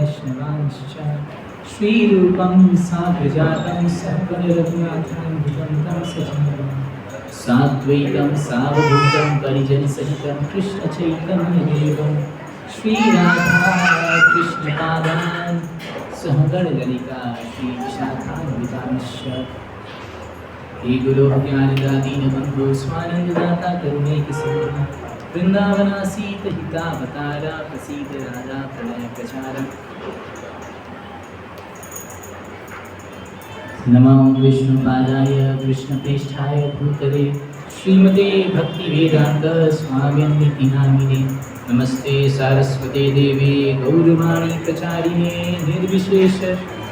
वैष्णवांश्च श्रीरूपं साग्रजातं सपरिरघुनाथं भुवन्तं सजीवं साद्वैतं सावधूतं परिजनसहितं कृष्णचैतन्यदेवं श्रीराधा कृष्णपादान् सहगणललिता श्रीविशाखान्वितांश्च हे गुरो ज्ञानदादीनबन्धो स्वानन्ददाता करुणैकसिन्धु वृन्दावनासीत हितावतारा प्रसीद राधा प्रणयप्रचारम् नमो विष्णुपादाय कृष्णप्रेष्ठाय भूतले श्रीमते भक्तिवेदान्त स्वामिन्निति नामिने नमस्ते सारस्वते देवे गौरवाणी प्रचारिणे निर्विशेष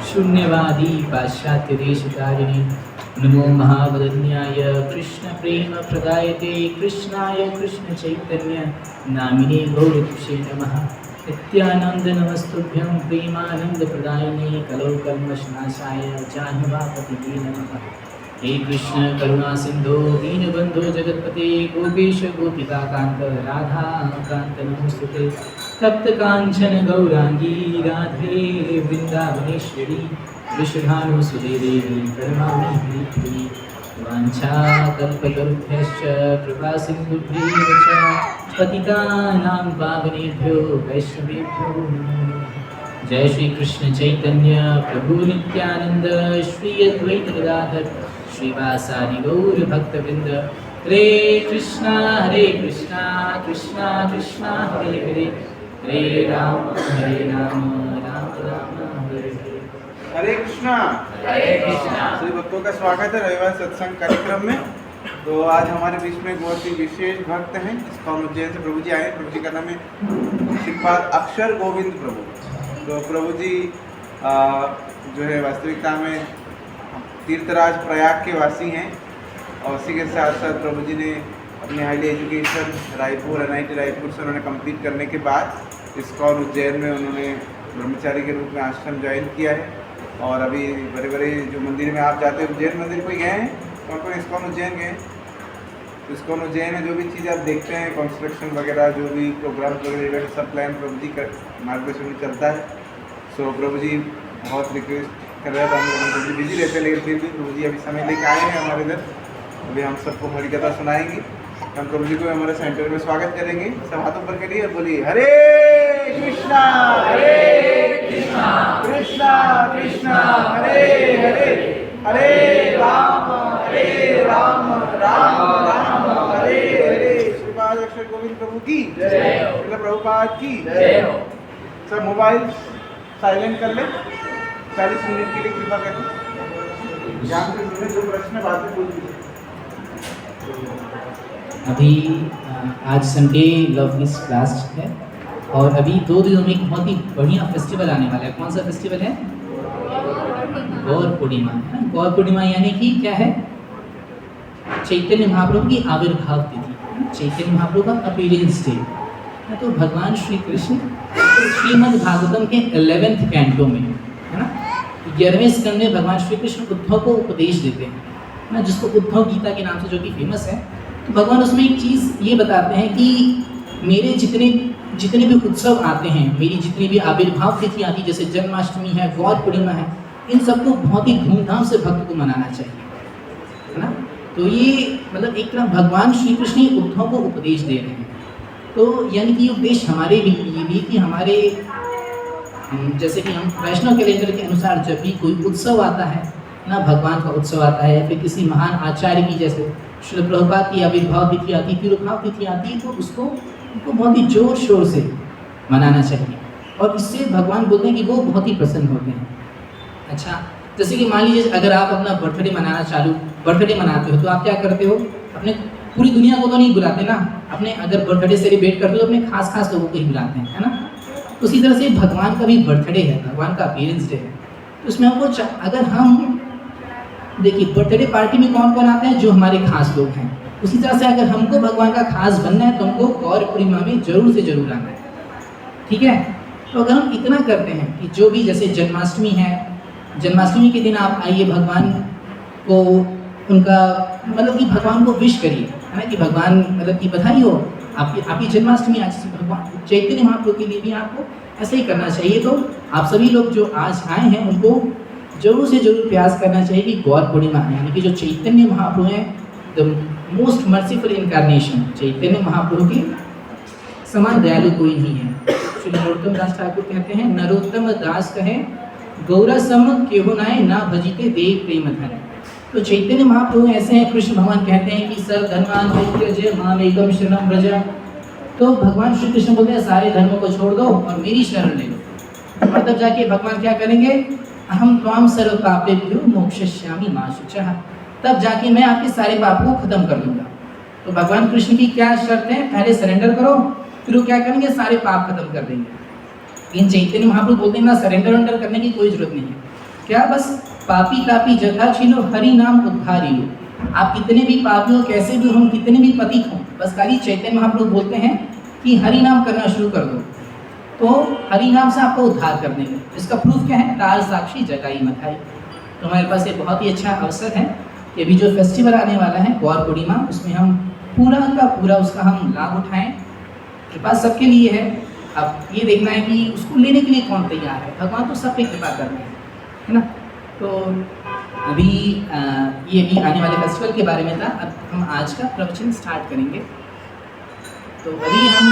शून्यवादी पाश्चात्यदेशकारिणे नमो महावदन्याय कृष्णप्रेमप्रदायते कृष्णाय कृष्णचैतन्य नामिने गौरतुषे नमः नित्यानंद नमस्तुभ्यं प्रेमानंदप्रदायिने कलौ कल्मषनाशाय जाह्नवापतिते नमः हे कृष्ण करुणा सिंधो दीनबंधो जगत्पते गोपेश गोपिकाकान्त राधा कान्त नमोस्तुते तप्त कांचन गौरांगी राधे वृंदावनेश्वरी वृषभानुसुते देवी प्रणमामि हरिप्रिये वाञ्छाकल्पतरुभ्यश्च कृपासिन्धुभ्येव च पतितानां पावनेभ्यो वैष्णवेभ्यो नमो नमः। जय श्री कृष्ण चैतन्य प्रभु नित्यानंद श्री अद्वैत गदाधर श्रीवासादि गौर भक्तवृंद हरे कृष्णा कृष्णा कृष्णा हरे हरे हरे राम राम राम हरे हरे। हरे कृष्णा सभी भक्तों का स्वागत है रविवार सत्संग कार्यक्रम में। तो आज हमारे बीच में बहुत ही विशेष भक्त हैं। इस्कॉन उज्जैन से प्रभु जी आए। प्रभु जी का नाम है श्रीपाद अक्षर गोविंद प्रभु। तो प्रभु जी जो है वास्तविकता में तीर्थराज प्रयाग के वासी हैं और उसी के साथ साथ प्रभु जी ने अपनी highly education Raipur NIT Raipur से उन्होंने कंप्लीट करने के बाद इस्कॉन उज्जैन में उन्होंने ब्रह्मचारी के रूप में आश्रम ज्वाइन किया है। और अभी बड़े बड़े जो मंदिर में आप जाते हैं उज्जैन मंदिर कोई गए हैं? कौन कौन इस्कॉन उज्जैन गए? इस्कॉन उज्जैन में जो भी चीज़ आप देखते हैं कंस्ट्रक्शन वगैरह जो भी प्रोग्राम वगैरह सब प्लान प्रभु जी का मार्गदर्शन में चलता है। सो प्रभु जी बहुत रिक्वेस्ट कर रहे थे, हम लोग बिजी रहते हैं लेकिन फिर भी प्रभु जी अभी समय लेके आए हैं हमारे इधर। अभी हम सबको हरी कथा सुनाएंगे। हम प्रभु जी को हमारे सेंटर में स्वागत करेंगे। सब हाथों पर करिए और बोलिए हरे कृष्णा कृष्णा कृष्णा हरे हरे हरे राम राम राम हरे हरे। श्रीपाद अक्षर गोविंद प्रभु की जय, प्रभुपाद की जय। सब मोबाइल साइलेंट कर ले 40 मिनट के लिए कृपा करके। ध्यान से सुने, जो प्रश्न बातें पूछ लीजिए। अभी आज संडे लव इस क्लास है और अभी 2 दिनों में एक बहुत ही बढ़िया फेस्टिवल आने वाला है। कौन सा फेस्टिवल है? गौर पूर्णिमा है ना। गौर पूर्णिमा यानी कि क्या है? चैतन्य महाप्रभु की आविर्भाव तिथि, चैतन्य महाप्रभु का अपीयरेंस डे। तो भगवान श्री कृष्ण श्रीमद् भागवतम के 11वें कैंटो में है ना 11वें स्कंद में भगवान श्री कृष्ण उद्धव को उपदेश देते हैं ना, जिसको उद्धव गीता के नाम से जो कि फेमस है। तो भगवान उसमें एक चीज़ ये बताते हैं कि मेरे जितने भी उत्सव आते हैं, मेरी जितनी भी आविर्भाव तिथि आती है, जैसे जन्माष्टमी है, गौर पूर्णिमा है, इन सबको बहुत ही धूमधाम से भक्त को मनाना चाहिए, है ना। तो ये मतलब एक तरह भगवान श्री कृष्ण उद्धव को उपदेश दे रहे हैं। तो यानी कि उपदेश हमारे लिए भी कि हमारे जैसे कि हम वैष्णव कैलेंडर के अनुसार जब भी कोई उत्सव आता है ना, भगवान का उत्सव आता है, फिर किसी महान आचार्य की जैसे श्रील प्रभुपाद की आविर्भाव तिथि आती है, तिरुभाव तिथि आती है, तो उसको बहुत ही जोर शोर से मनाना चाहिए। और इससे भगवान बोलते हैं कि वो बहुत ही प्रसन्न होते हैं। अच्छा, जैसे कि मान लीजिए अगर आप अपना बर्थडे मनाते हो तो आप क्या करते हो? अपने पूरी दुनिया को तो नहीं बुलाते ना, अपने अगर बर्थडे सेलिब्रेट करते हो तो अपने खास लोगों को ही बुलाते हैं, है ना। उसी तरह से भगवान का भी बर्थडे है, भगवान का अपीयरेंस डे है। तो उसमें हमको अगर हम देखिए बर्थडे पार्टी में कौन कौन आते हैं? जो हमारे खास लोग हैं। उसी तरह से अगर हमको भगवान का खास बनना है तो हमको गौर पूर्णिमा में जरूर से जरूर आना है, ठीक है। तो अगर हम इतना करते हैं कि जो भी जैसे जन्माष्टमी है, जन्माष्टमी के दिन आप आइए, भगवान को उनका मतलब कि भगवान को विश करिए, है ना, कि भगवान मतलब कि बधाई हो आपकी जन्माष्टमी आज। भगवान चैतन्य महाप्रभु के लिए भी आपको ऐसे ही करना चाहिए। तो आप सभी लोग जो आज आए हैं उनको जरूर से जरूर प्रयास करना चाहिए कि गौर पूर्णिमा यानी कि जो चैतन्य महाप्रभु हैं, the most merciful incarnation, Chaitanya Mahaprabhu के समान दयालु कोई नहीं है। श्री नरोत्तम दास ठाकुर कहते हैं, नरोत्तम दास कहे गौरा सम केहू नाय ना भजिते देव प्रेम धन। तो चैतन्य महाप्रभु ऐसे हैं, कृष्ण भगवान कहते हैं कि सर्व धर्मान परित्यज्य मामेकम शरणं व्रज। तो भगवान श्री कृष्ण बोलते हैं सारे धर्मों को छोड़ दो और मेरी शरण ले लो। और तब जाके भगवान क्या करेंगे, अहम त्वाम सर्व पापेभ्यो मोक्षयिष्यामि मा शुचः, तब जाके मैं आपके सारे पाप को खत्म कर दूंगा। तो भगवान कृष्ण की क्या शर्त है, पहले सरेंडर करो, फिर वो क्या करेंगे, सारे पाप खत्म कर देंगे। इन चैतन्य महाप्रभु बोलते हैं ना, सरेंडर वरेंडर करने की कोई जरूरत नहीं है, क्या बस पापी तापी जथा छिलो हरि नाम उद्धारी लो। आप कितने भी पापी हो, कैसे भी हम कितने भी पतित हो, बस खाली चैतन्य महाप्रभु बोलते हैं कि हरि नाम करना शुरू कर दो, तो हरि नाम से आपको उद्धार कर देंगे। इसका प्रूफ क्या है, तार साक्षी जगाई मथाई। तो हमारे पास एक बहुत ही अच्छा अवसर है कि अभी जो फेस्टिवल आने वाला है गौर पूर्णिमा, उसमें हम पूरा का पूरा उसका हम लाभ उठाएं। कृपा सबके लिए है, अब ये देखना है कि उसको लेने के लिए कौन तैयार है। भगवान तो सब पे कृपा कर रहे हैं, है ना। तो अभी ये अभी आने वाले फेस्टिवल के बारे में था। अब हम आज का प्रवचन स्टार्ट करेंगे। तो अभी हम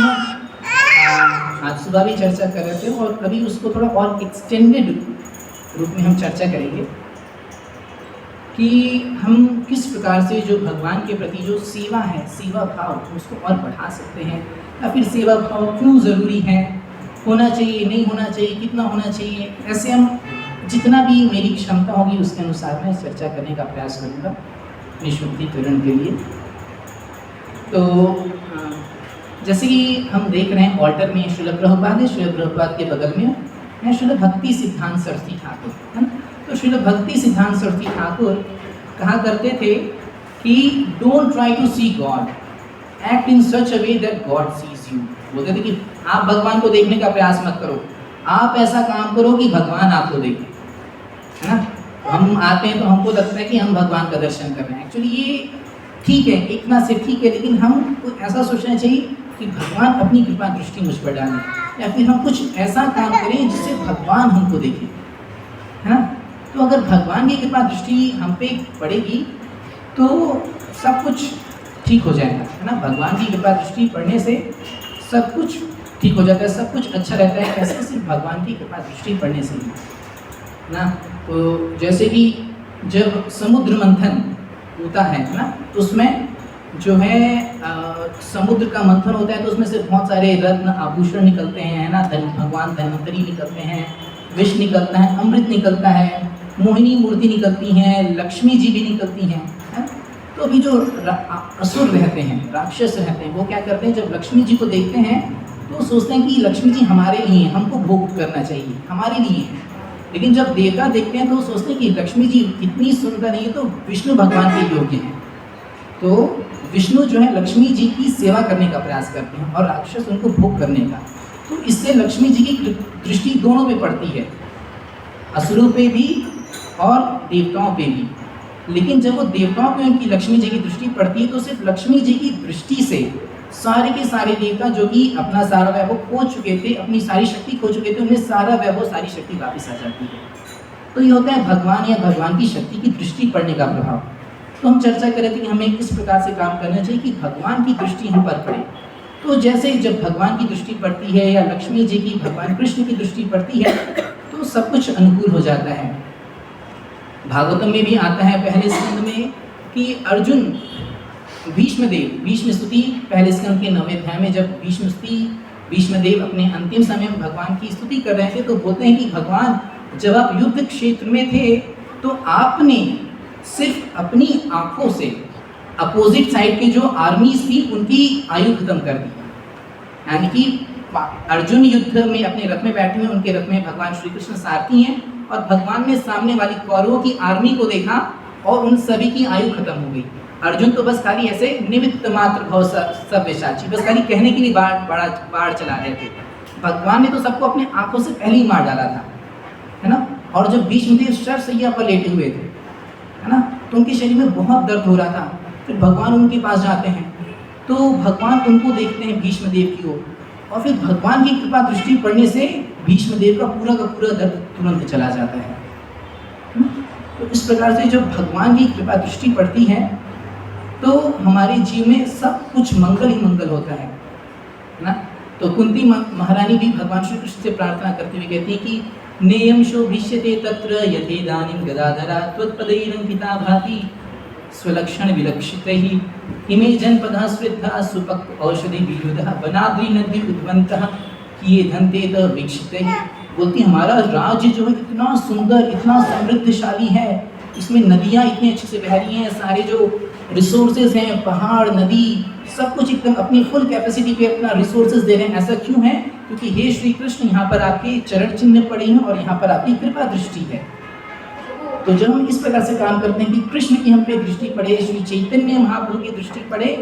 आज सुबह भी चर्चा कर रहे थे और अभी उसको थोड़ा और एक्सटेंडेड रूप में हम चर्चा करेंगे कि हम किस प्रकार से जो भगवान के प्रति जो सेवा है, सेवा भाव, उसको और बढ़ा सकते हैं, या फिर सेवा भाव क्यों ज़रूरी है, होना चाहिए नहीं होना चाहिए, कितना होना चाहिए। ऐसे हम जितना भी मेरी क्षमता होगी उसके अनुसार मैं चर्चा करने का प्रयास करूँगा अपनी शुद्धिकरण के लिए। तो जैसे कि हम देख रहे हैं ऑल्टर में श्रील प्रभुपाद है, श्रील प्रभुपाद के बगल में है श्रील भक्ति सिद्धांत सरस्वती ठाकुर, है ना। तो श्रील भक्ति सिद्धांत सरस्वती ठाकुर कहा करते थे कि don't try to see God, act in such a way that God sees you. बोलते थे कि आप भगवान को देखने का प्रयास मत करो, आप ऐसा काम करो कि भगवान आपको देखे, है ना। हम आते हैं तो हमको लगता है कि हम भगवान का दर्शन कर रहे हैं। एक्चुअली ये ठीक है, एक ना से ठीक है, लेकिन हमको ऐसा सोचना चाहिए कि भगवान अपनी कृपा दृष्टि मुझ पर डालें, या फिर हम कुछ ऐसा काम करें जिससे भगवान हमको देखे, है ना। तो अगर भगवान की कृपा दृष्टि हम पे पड़ेगी तो सब कुछ ठीक हो जाएगा, है ना। भगवान की कृपा दृष्टि पड़ने से सब कुछ ठीक हो जाता है, सब कुछ अच्छा रहता है। कैसे, सिर्फ भगवान की कृपा दृष्टि पड़ने से ही ना। तो जैसे कि जब समुद्र मंथन होता है ना, तो उसमें जो है समुद्र का मंथन होता है तो उसमें से बहुत सारे रत्न आभूषण निकलते हैं, है ना। भगवान धन्वंतरी निकलते हैं, विष निकलता है, अमृत निकलता है, मोहिनी मूर्ति निकलती हैं, लक्ष्मी जी भी निकलती हैं, है। तो अभी जो असुर रहते हैं, राक्षस रहते हैं, वो क्या करते हैं, जब लक्ष्मी जी को देखते हैं तो सोचते हैं कि लक्ष्मी जी हमारे लिए हैं, हमको भोग करना चाहिए, हमारे लिए हैं। लेकिन जब देवता देखते हैं तो सोचते हैं कि लक्ष्मी जी इतनी सुंदर है, तो विष्णु भगवान के योग्य हैं। तो विष्णु जो है लक्ष्मी जी की सेवा करने का प्रयास करते हैं और राक्षस उनको भोग करने का। तो इससे लक्ष्मी जी की दृष्टि दोनों पे पड़ती है, असुरों पे भी और देवताओं पे भी। लेकिन जब वो देवताओं पे उनकी लक्ष्मी जी की दृष्टि पड़ती है तो सिर्फ लक्ष्मी जी की दृष्टि से सारे के सारे देवता जो कि अपना सारा वैभव खो चुके थे, अपनी सारी शक्ति खो चुके थे, उन्हें सारा वैभव, सारी शक्ति वापस आ जाती है। तो ये होता है भगवान या भगवान की शक्ति की दृष्टि पड़ने का प्रभाव। तो हम चर्चा कर रहे थे कि हमें किस प्रकार से काम करना चाहिए कि भगवान की दृष्टि हम पर पड़े। तो जैसे जब भगवान की दृष्टि पड़ती है या लक्ष्मी जी की, भगवान कृष्ण की दृष्टि पड़ती है तो सब कुछ अनुकूल हो जाता है। भागवतम में भी आता है पहले स्कंद में कि अर्जुन भीष्म स्तुति पहले स्कंद के 9वें अध्याय में जब भीष्मदेव अपने अंतिम समय में भगवान की स्तुति कर रहे थे तो बोलते हैं कि भगवान जब आप युद्ध क्षेत्र में थे तो आपने सिर्फ अपनी आंखों से अपोजिट साइड की जो आर्मीज थी उनकी आयु खत्म कर दी। यानी कि अर्जुन युद्ध में अपने रथ में बैठे हुए, उनके रथ में भगवान श्री कृष्ण सारथी हैं और भगवान ने सामने वाली कौरवों की आर्मी को देखा और उन सभी की आयु खत्म हो गई। अर्जुन तो बस खाली ऐसे निमित्त मात्र भव सव्यसाची, बस खाली कहने के लिए बाढ़ चला रहे थे। भगवान ने तो सबको अपने आंखों से पहले ही मार डाला था, है ना। और जब भीष्मदेव शरशैया पर लेटे हुए थे, है ना, तो उनके शरीर में बहुत दर्द हो रहा था। फिर भगवान उनके पास जाते हैं तो भगवान उनको देखते हैं भीष्मदेव की ओर, और फिर भगवान की कृपा दृष्टि पड़ने से भीष्म देव का पूरा दर्द तुरंत चला जाता है। तो इस प्रकार से जब भगवान की कृपा दृष्टि पड़ती है तो हमारे जीवन में सब कुछ मंगल ही मंगल होता है ना। तो कुंती महारानी भी भगवान श्री कृष्ण से प्रार्थना करते हुए कहती है कि नेयम शोभिष्यते तत्र यथेदानीं गदाधरा त्वत्पदैरंकिता भाति स्वलक्षण विलक्षितैः इमे जनपदा स्विद्धा सुपक्व औषधि वियुधः वनाद्रि नदी उद्वन्तः किए धन्ते त वीक्षितैः। बोलती हमारा राज्य जो है इतना सुंदर, इतना समृद्धशाली है, इसमें नदियाँ इतनी अच्छे से बह रही हैं, सारे जो रिसोर्सेज हैं, पहाड़, नदी, सब कुछ एकदम अपनी फुल कैपेसिटी पे अपना रिसोर्सेज दे रहे हैं। ऐसा क्यों है? क्योंकि हे श्री कृष्ण, यहाँ पर आपके चरण चिन्ह पड़े हैं और यहाँ पर आपकी कृपा दृष्टि है। तो जब हम इस प्रकार से काम करते हैं कि कृष्ण की हम पे दृष्टि पड़े, श्री चैतन्य महाप्रभु की दृष्टि पड़े,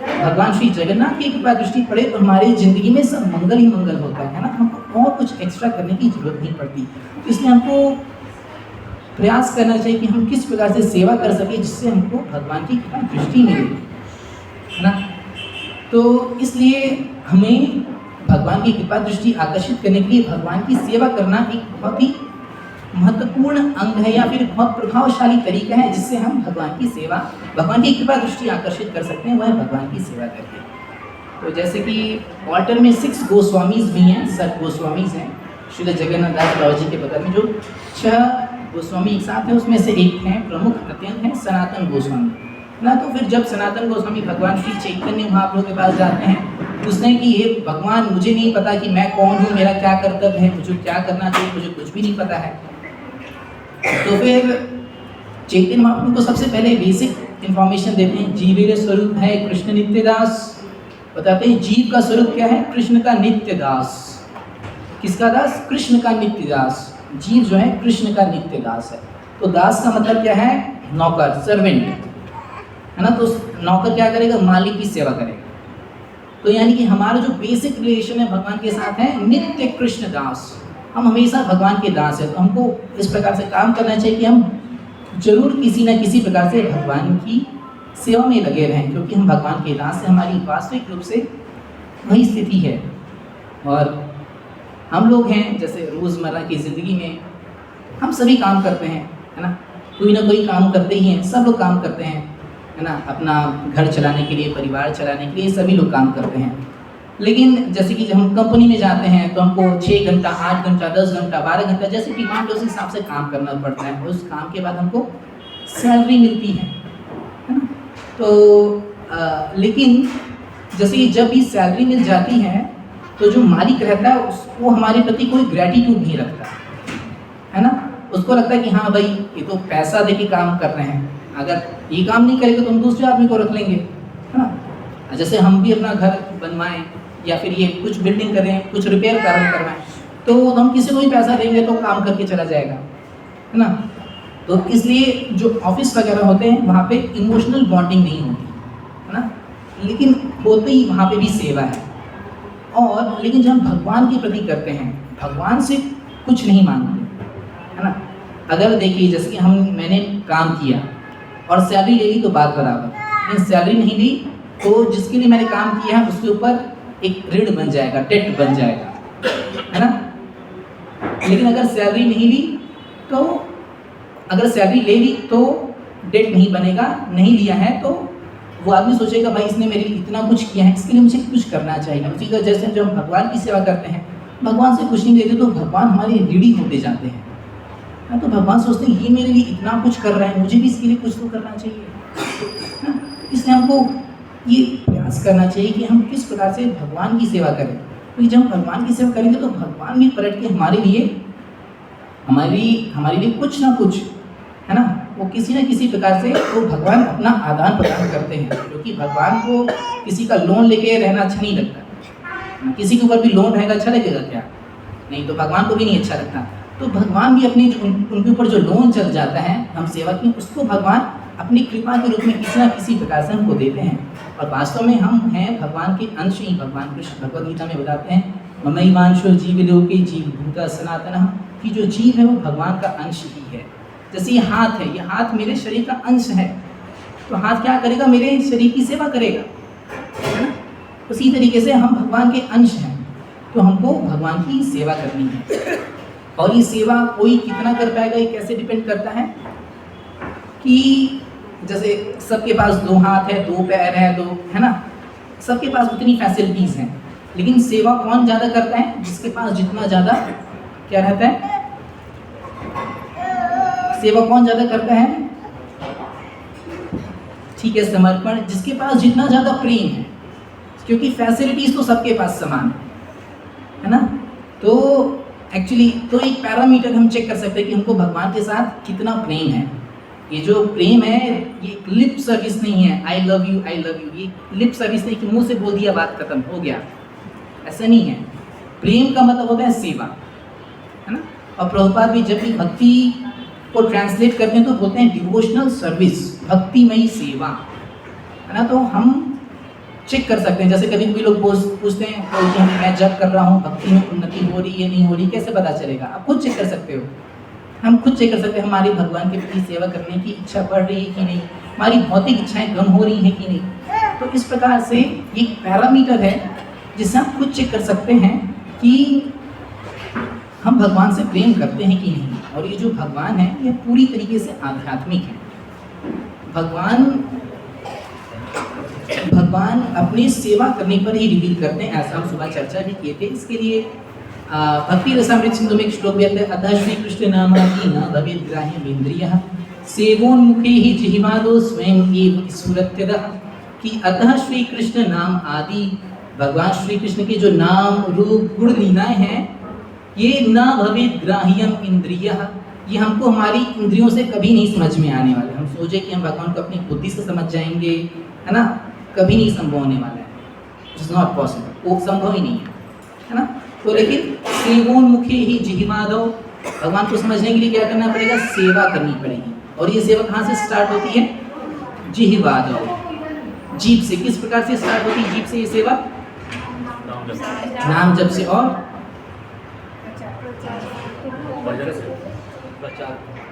भगवान श्री जगन्नाथ की कृपा दृष्टि पड़े, तो हमारी जिंदगी में सब मंगल ही मंगल होता है ना। हमको और कुछ एक्स्ट्रा करने की जरूरत नहीं पड़ती। इसलिए हमको प्रयास करना चाहिए कि हम किस प्रकार से सेवा कर सके जिससे हमको भगवान की कृपा दृष्टि मिले, है ना। तो इसलिए हमें भगवान की कृपा दृष्टि आकर्षित करने के लिए भगवान की सेवा करना एक बहुत ही महत्वपूर्ण अंग है या फिर बहुत प्रभावशाली तरीका है जिससे हम भगवान की सेवा, भगवान की कृपा दृष्टि आकर्षित कर सकते हैं, वह भगवान की सेवा करके। तो जैसे कि ऑल्टर में 6 गोस्वामीज भी हैं, 7 गोस्वामीज हैं श्रील जगन्नाथ दास बाबा जी के बगल में जो 6 गोस्वामी एक साथ हैं, उसमें से एक हैं प्रमुख अत्यंत हैं सनातन गोस्वामी ना। तो फिर जब सनातन गोस्वामी भगवान श्री चैतन्य महाप्रभु के पास जाते हैं, पूछते हैं कि हे भगवान, मुझे नहीं पता कि मैं कौन हूँ, मेरा क्या कर्तव्य है, मुझे क्या करना चाहिए, मुझे कुछ भी नहीं पता है। तो फिर चैतन्य महाप्रभु को सबसे पहले बेसिक इंफॉर्मेशन देते हैं। जीवेर स्वरूप है कृष्ण नित्य दास। बताते हैं जीव का स्वरूप क्या है? कृष्ण का नित्य दास। किसका दास? कृष्ण का नित्य दास। जीव जो है कृष्ण का नित्य दास है। तो दास का मतलब क्या है? नौकर, सर्वेंट, है ना। तो नौकर क्या करेगा? मालिक की सेवा करेगा। तो यानी कि हमारा जो बेसिक रिलेशन है भगवान के साथ है नित्य कृष्ण दास। हम हमेशा भगवान के दास हैं। तो हमको इस प्रकार से काम करना चाहिए कि हम जरूर किसी न किसी प्रकार से भगवान की सेवा में लगे रहें, क्योंकि हम भगवान के दास हैं। हमारी वास्तविक रूप से वही स्थिति है। और हम लोग हैं जैसे रोज़मर्रा की ज़िंदगी में हम सभी काम करते हैं, है ना। कोई ना कोई काम करते ही हैं, सब लोग काम करते हैं, है ना। अपना घर चलाने के लिए, परिवार चलाने के लिए सभी लोग काम करते हैं। लेकिन जैसे कि जब हम कंपनी में जाते हैं तो हमको 6 घंटा, 8 घंटा, 10 घंटा, 12 घंटा जैसे डिमांड है उस हिसाब से काम करना पड़ता है। उस काम के बाद हमको सैलरी मिलती है ना। तो लेकिन जैसे कि जब भी सैलरी मिल जाती है तो जो मालिक रहता है उसको हमारे प्रति कोई ग्रेटिट्यूड नहीं रखता, है ना। उसको लगता है कि हाँ भाई, ये तो पैसा दे के काम कर रहे हैं, अगर ये काम नहीं करेगा तो हम दूसरे आदमी को रख लेंगे, है ना। जैसे हम भी अपना घर बनवाएं या फिर ये कुछ बिल्डिंग करें, कुछ रिपेयर करवाएं, तो हम किसी को भी पैसा देंगे तो काम करके चला जाएगा, है ना। तो इसलिए जो ऑफिस वगैरह होते हैं वहाँ पे इमोशनल बॉन्डिंग नहीं होती, है ना। लेकिन होते ही वहाँ पे भी सेवा है। और लेकिन जब हम भगवान के प्रति करते हैं, भगवान से कुछ नहीं मांगते, है ना। अगर देखिए जैसे कि मैंने काम किया और सैलरी ले ली तो बात बराबर, लेकिन सैलरी नहीं ली तो जिसके लिए मैंने काम किया है उसके ऊपर एक ऋण बन जाएगा, डेट बन जाएगा, है ना। लेकिन अगर सैलरी नहीं ली तो, अगर सैलरी ले ली तो डेट नहीं बनेगा, नहीं लिया है तो वो आदमी सोचेगा भाई इसने मेरे लिए इतना कुछ किया है, इसके लिए मुझे कुछ करना चाहिए। उसी तरह जैसे जब हम भगवान की सेवा करते हैं, भगवान से कुछ नहीं देते तो भगवान हमारे ऋणी होते जाते हैं। तो भगवान सोचते हैं ये मेरे लिए इतना कुछ कर रहा है, मुझे भी इसके लिए कुछ तो करना चाहिए। इसलिए हमको ये प्रयास करना चाहिए कि हम किस प्रकार से भगवान की सेवा करें, क्योंकि जब हम भगवान की सेवा करेंगे तो भगवान भी पलट के हमारे लिए कुछ ना कुछ, है ना, वो किसी न किसी प्रकार से वो भगवान अपना आदान प्रदान करते हैं। क्योंकि भगवान को किसी का लोन लेके रहना अच्छा नहीं लगता। किसी के ऊपर भी लोन रहेगा अच्छा लगेगा क्या? नहीं, तो भगवान को भी नहीं अच्छा लगता। तो भगवान भी अपनी उनके ऊपर जो लोन चल जाता है हम सेवा की, उसको भगवान अपनी कृपा के रूप में किसी न किसी प्रकार से हमको देते हैं। और वास्तव में हम हैं भगवान के अंश ही। भगवान कृष्ण भगवद गीता में बताते हैं ममैवांशो जीवलोके जीवभूता सनातनः, कि जो जीव है वो भगवान का अंश ही है। जैसे ये हाथ है, ये हाथ मेरे शरीर का अंश है, तो हाथ क्या करेगा? मेरे शरीर की सेवा करेगा, है ना। उसी तरीके से हम भगवान के अंश हैं। तो हमको भगवान की सेवा करनी है। और ये सेवा कोई कितना कर पाएगा, ये कैसे डिपेंड करता है कि जैसे सबके पास 2 हाथ है, 2 पैर है, 2 है ना, सबके पास उतनी फैसिलिटीज़ हैं, लेकिन सेवा कौन ज़्यादा करता है? जिसके पास जितना ज़्यादा क्या रहता है, सेवा कौन ज़्यादा करता है? ठीक है, समर्पण। जिसके पास जितना ज़्यादा प्रेम है, क्योंकि फैसिलिटीज़ तो सबके पास समान है ना। तो एक्चुअली तो एक पैरामीटर हम चेक कर सकते हैं कि हमको भगवान के साथ कितना प्रेम है। ये जो प्रेम है ये लिप सर्विस नहीं है, आई लव यू, ये लिप सर्विस नहीं कि मुंह से बोल दिया बात खत्म हो गया, ऐसा नहीं है। प्रेम का मतलब होता है सेवा, है ना। और प्रभुपाद भी जब भी भक्ति को ट्रांसलेट करते हैं तो बोलते हैं डिवोशनल सर्विस, भक्तिमयी सेवा, है ना। तो हम चेक कर सकते हैं, जैसे कभी कभी लोग पूछते हैं कि मैं जब कर रहा हूँ भक्ति में उन्नति हो रही है नहीं हो रही, कैसे पता चलेगा? आप खुद चेक कर सकते हो, हम खुद चेक कर सकते हैं हमारी भगवान के प्रति सेवा करने की इच्छा बढ़ रही है कि नहीं, हमारी भौतिक इच्छाएं कम हो रही हैं कि नहीं। तो इस प्रकार से ये पैरामीटर है जिससे हम खुद चेक कर सकते हैं कि हम भगवान से प्रेम करते हैं कि नहीं। और ये जो भगवान है ये पूरी तरीके से आध्यात्मिक है। भगवान अपनी सेवा करने पर ही रिवील करते हैं, ऐसा हम सुबह चर्चा भी किए थे। इसके लिए भक्ति रसामृत सिंधु में एक श्लोक भी आता है, अतः श्री कृष्ण नामादि न भवेत् ग्राह्यम् इंद्रियः सेवोन्मुखे ही जिह्वादो स्वयं एव स्फुरत्यदः। कि अतः श्री कृष्ण नाम आदि, भगवान श्री कृष्ण के जो नाम रूप गुण लीलाएं हैं ये न भवेत् ग्राह्यम् इंद्रियः, ये हमको हमारी इंद्रियों से कभी नहीं समझ में आने वाले। हम सोचे कि हम भगवान को अपनी बुद्धि से समझ जाएंगे, है ना, कभी नहीं संभव होने वाला है, इट इज नॉट पॉसिबल, वो संभव ही नहीं है ना। तो लेकिन सेवोन्मुखे ही जिह्वादो, भगवान को समझने के लिए क्या करना पड़ेगा? सेवा करनी पड़ेगी। और ये सेवा कहाँ से स्टार्ट होती है? जिह्वादो, जीभ से। किस प्रकार से स्टार्ट होती है जीभ से ये सेवा? नाम जप से। और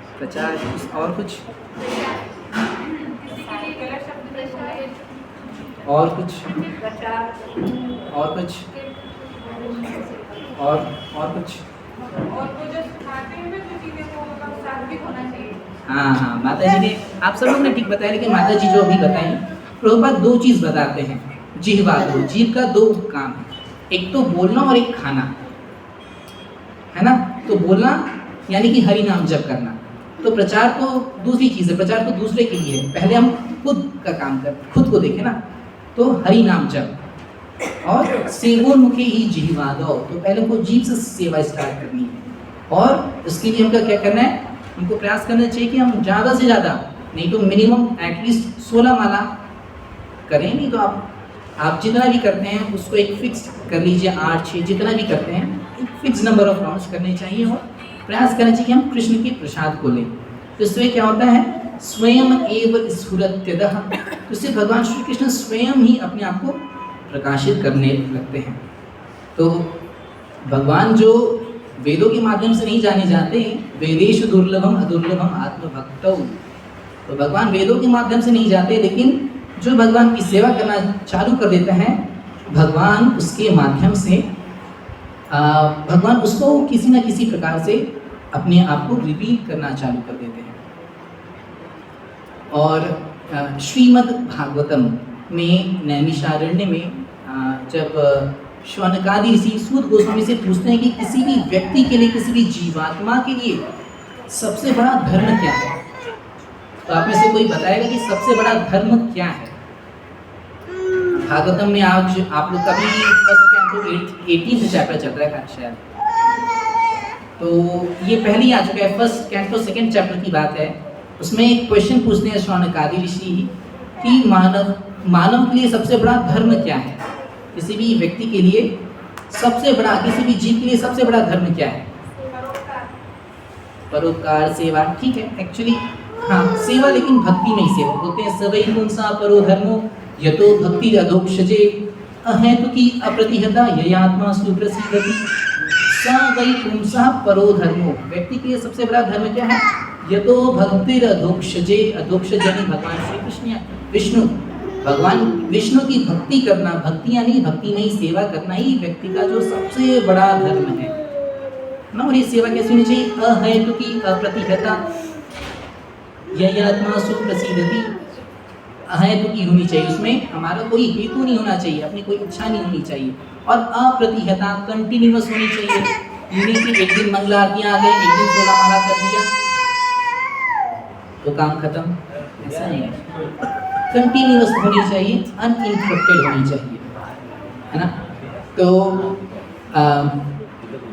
प्रचार, और कुछ, और कुछ, और कुछ, और कुछ, हाँ, माता जी ने, आप सब लोग ने ठीक बताया, लेकिन माता जी जो अभी बताएं, प्रभुपाद 2 चीज़ बताते हैं। जिह्वा, जीभ का 2 काम है, एक तो बोलना और एक खाना, है ना। तो बोलना यानी कि हरि नाम जप करना। तो प्रचार तो दूसरी चीज़ है, प्रचार तो दूसरे के लिए है, पहले हम खुद का काम कर, खुद को देखें ना। तो हरि नाम जप। और सेवोन्मुखे ही जिह्वादो, तो पहले हमको जीभ से सेवा स्टार्ट करनी है। और उसके लिए हमको क्या करना है? हमको प्रयास करना चाहिए कि हम ज़्यादा से ज़्यादा, नहीं तो मिनिमम एटलीस्ट 16 माला करें। नहीं तो आप जितना भी करते हैं उसको एक फिक्स कर लीजिए, 8, 6 जितना भी करते हैं, एक फिक्स नंबर ऑफ राउंड्स करने चाहिए। और प्रयास करना चाहिए कि हम कृष्ण के प्रसाद को लें। तो इससे क्या होता है? स्वयं एव स्फुरत्यदः, तो इससे भगवान श्री कृष्ण स्वयं ही अपने आप को प्रकाशित करने लगते हैं। तो भगवान जो वेदों के माध्यम से नहीं जाने जाते, वेदेषु दुर्लभम अदुर्लभम आत्मभक्तौ, तो भगवान वेदों के माध्यम से नहीं जाते, लेकिन जो भगवान की सेवा करना चालू कर देता है, भगवान उसके माध्यम से भगवान उसको किसी न किसी प्रकार से अपने आप को रिवील करना चालू कर देते हैं। और श्रीमद् भागवतम में नैमिषारण्य में जब शौनकादि ऋषि सूत गोस्वामी से पूछते हैं कि किसी भी व्यक्ति के लिए, किसी भी जीवात्मा के लिए सबसे बड़ा धर्म क्या है, तो आप में से कोई बताएगा कि सबसे बड़ा धर्म क्या है? भागवतम में आज आप लोग का भी फर्स्ट कैंटो 18th चैप्टर चल रहा है शायद, तो ये पहले ही आ चुका है। फर्स्ट कैंटो 2nd चैप्टर की बात है। उसमें एक क्वेश्चन पूछते हैं शौनकादि ऋषि कि मानव के लिए सबसे बड़ा धर्म क्या है? किसी भी व्यक्ति के लिए सबसे बड़ा, किसी भी जीव के लिए सबसे बड़ा धर्म क्या है? परोपकार, सेवा। ठीक है, एक्चुअली हाँ, सेवा, लेकिन भक्ति में ही सेवा बोलते हैं। सवै पुंसा परो धर्मो यतो भक्ति अधोक्षजे अहेतुकी अप्रतिहता ययात्मा सुप्रसिद्धति स वै पुंसा परो धर्मो। व्यक्ति के लिए सबसे बड़ा धर्म क्या है? यतो भक्तिर अधोक्षजे, अधोक्षज यानी भगवान श्री कृष्ण या विष्णु, भगवान विष्णु की भक्ति करना, भक्ति यानी भक्ति नहीं सेवा करना ही व्यक्ति का जो सबसे बड़ा धर्म है ना। और ये सेवा कैसी होनी चाहिए? अहेतु की अप्रतिहता यज्ञात्मा सुप्रसिद्धति, अहेतु की होनी चाहिए, उसमें हमारा कोई हेतु नहीं होना चाहिए, अपनी कोई इच्छा नहीं होनी चाहिए, और अप्रतिहता कंटिन्यूअस होनी चाहिए। ये नहीं कि एक दिन मंगला आरतियाँ आ गई, एक दिन 16 माला कर दिया तो काम खत्म, ऐसा नहीं है। कंटिन्यूअस होनी चाहिए, अनइंटरप्टेड होनी चाहिए, है ना। तो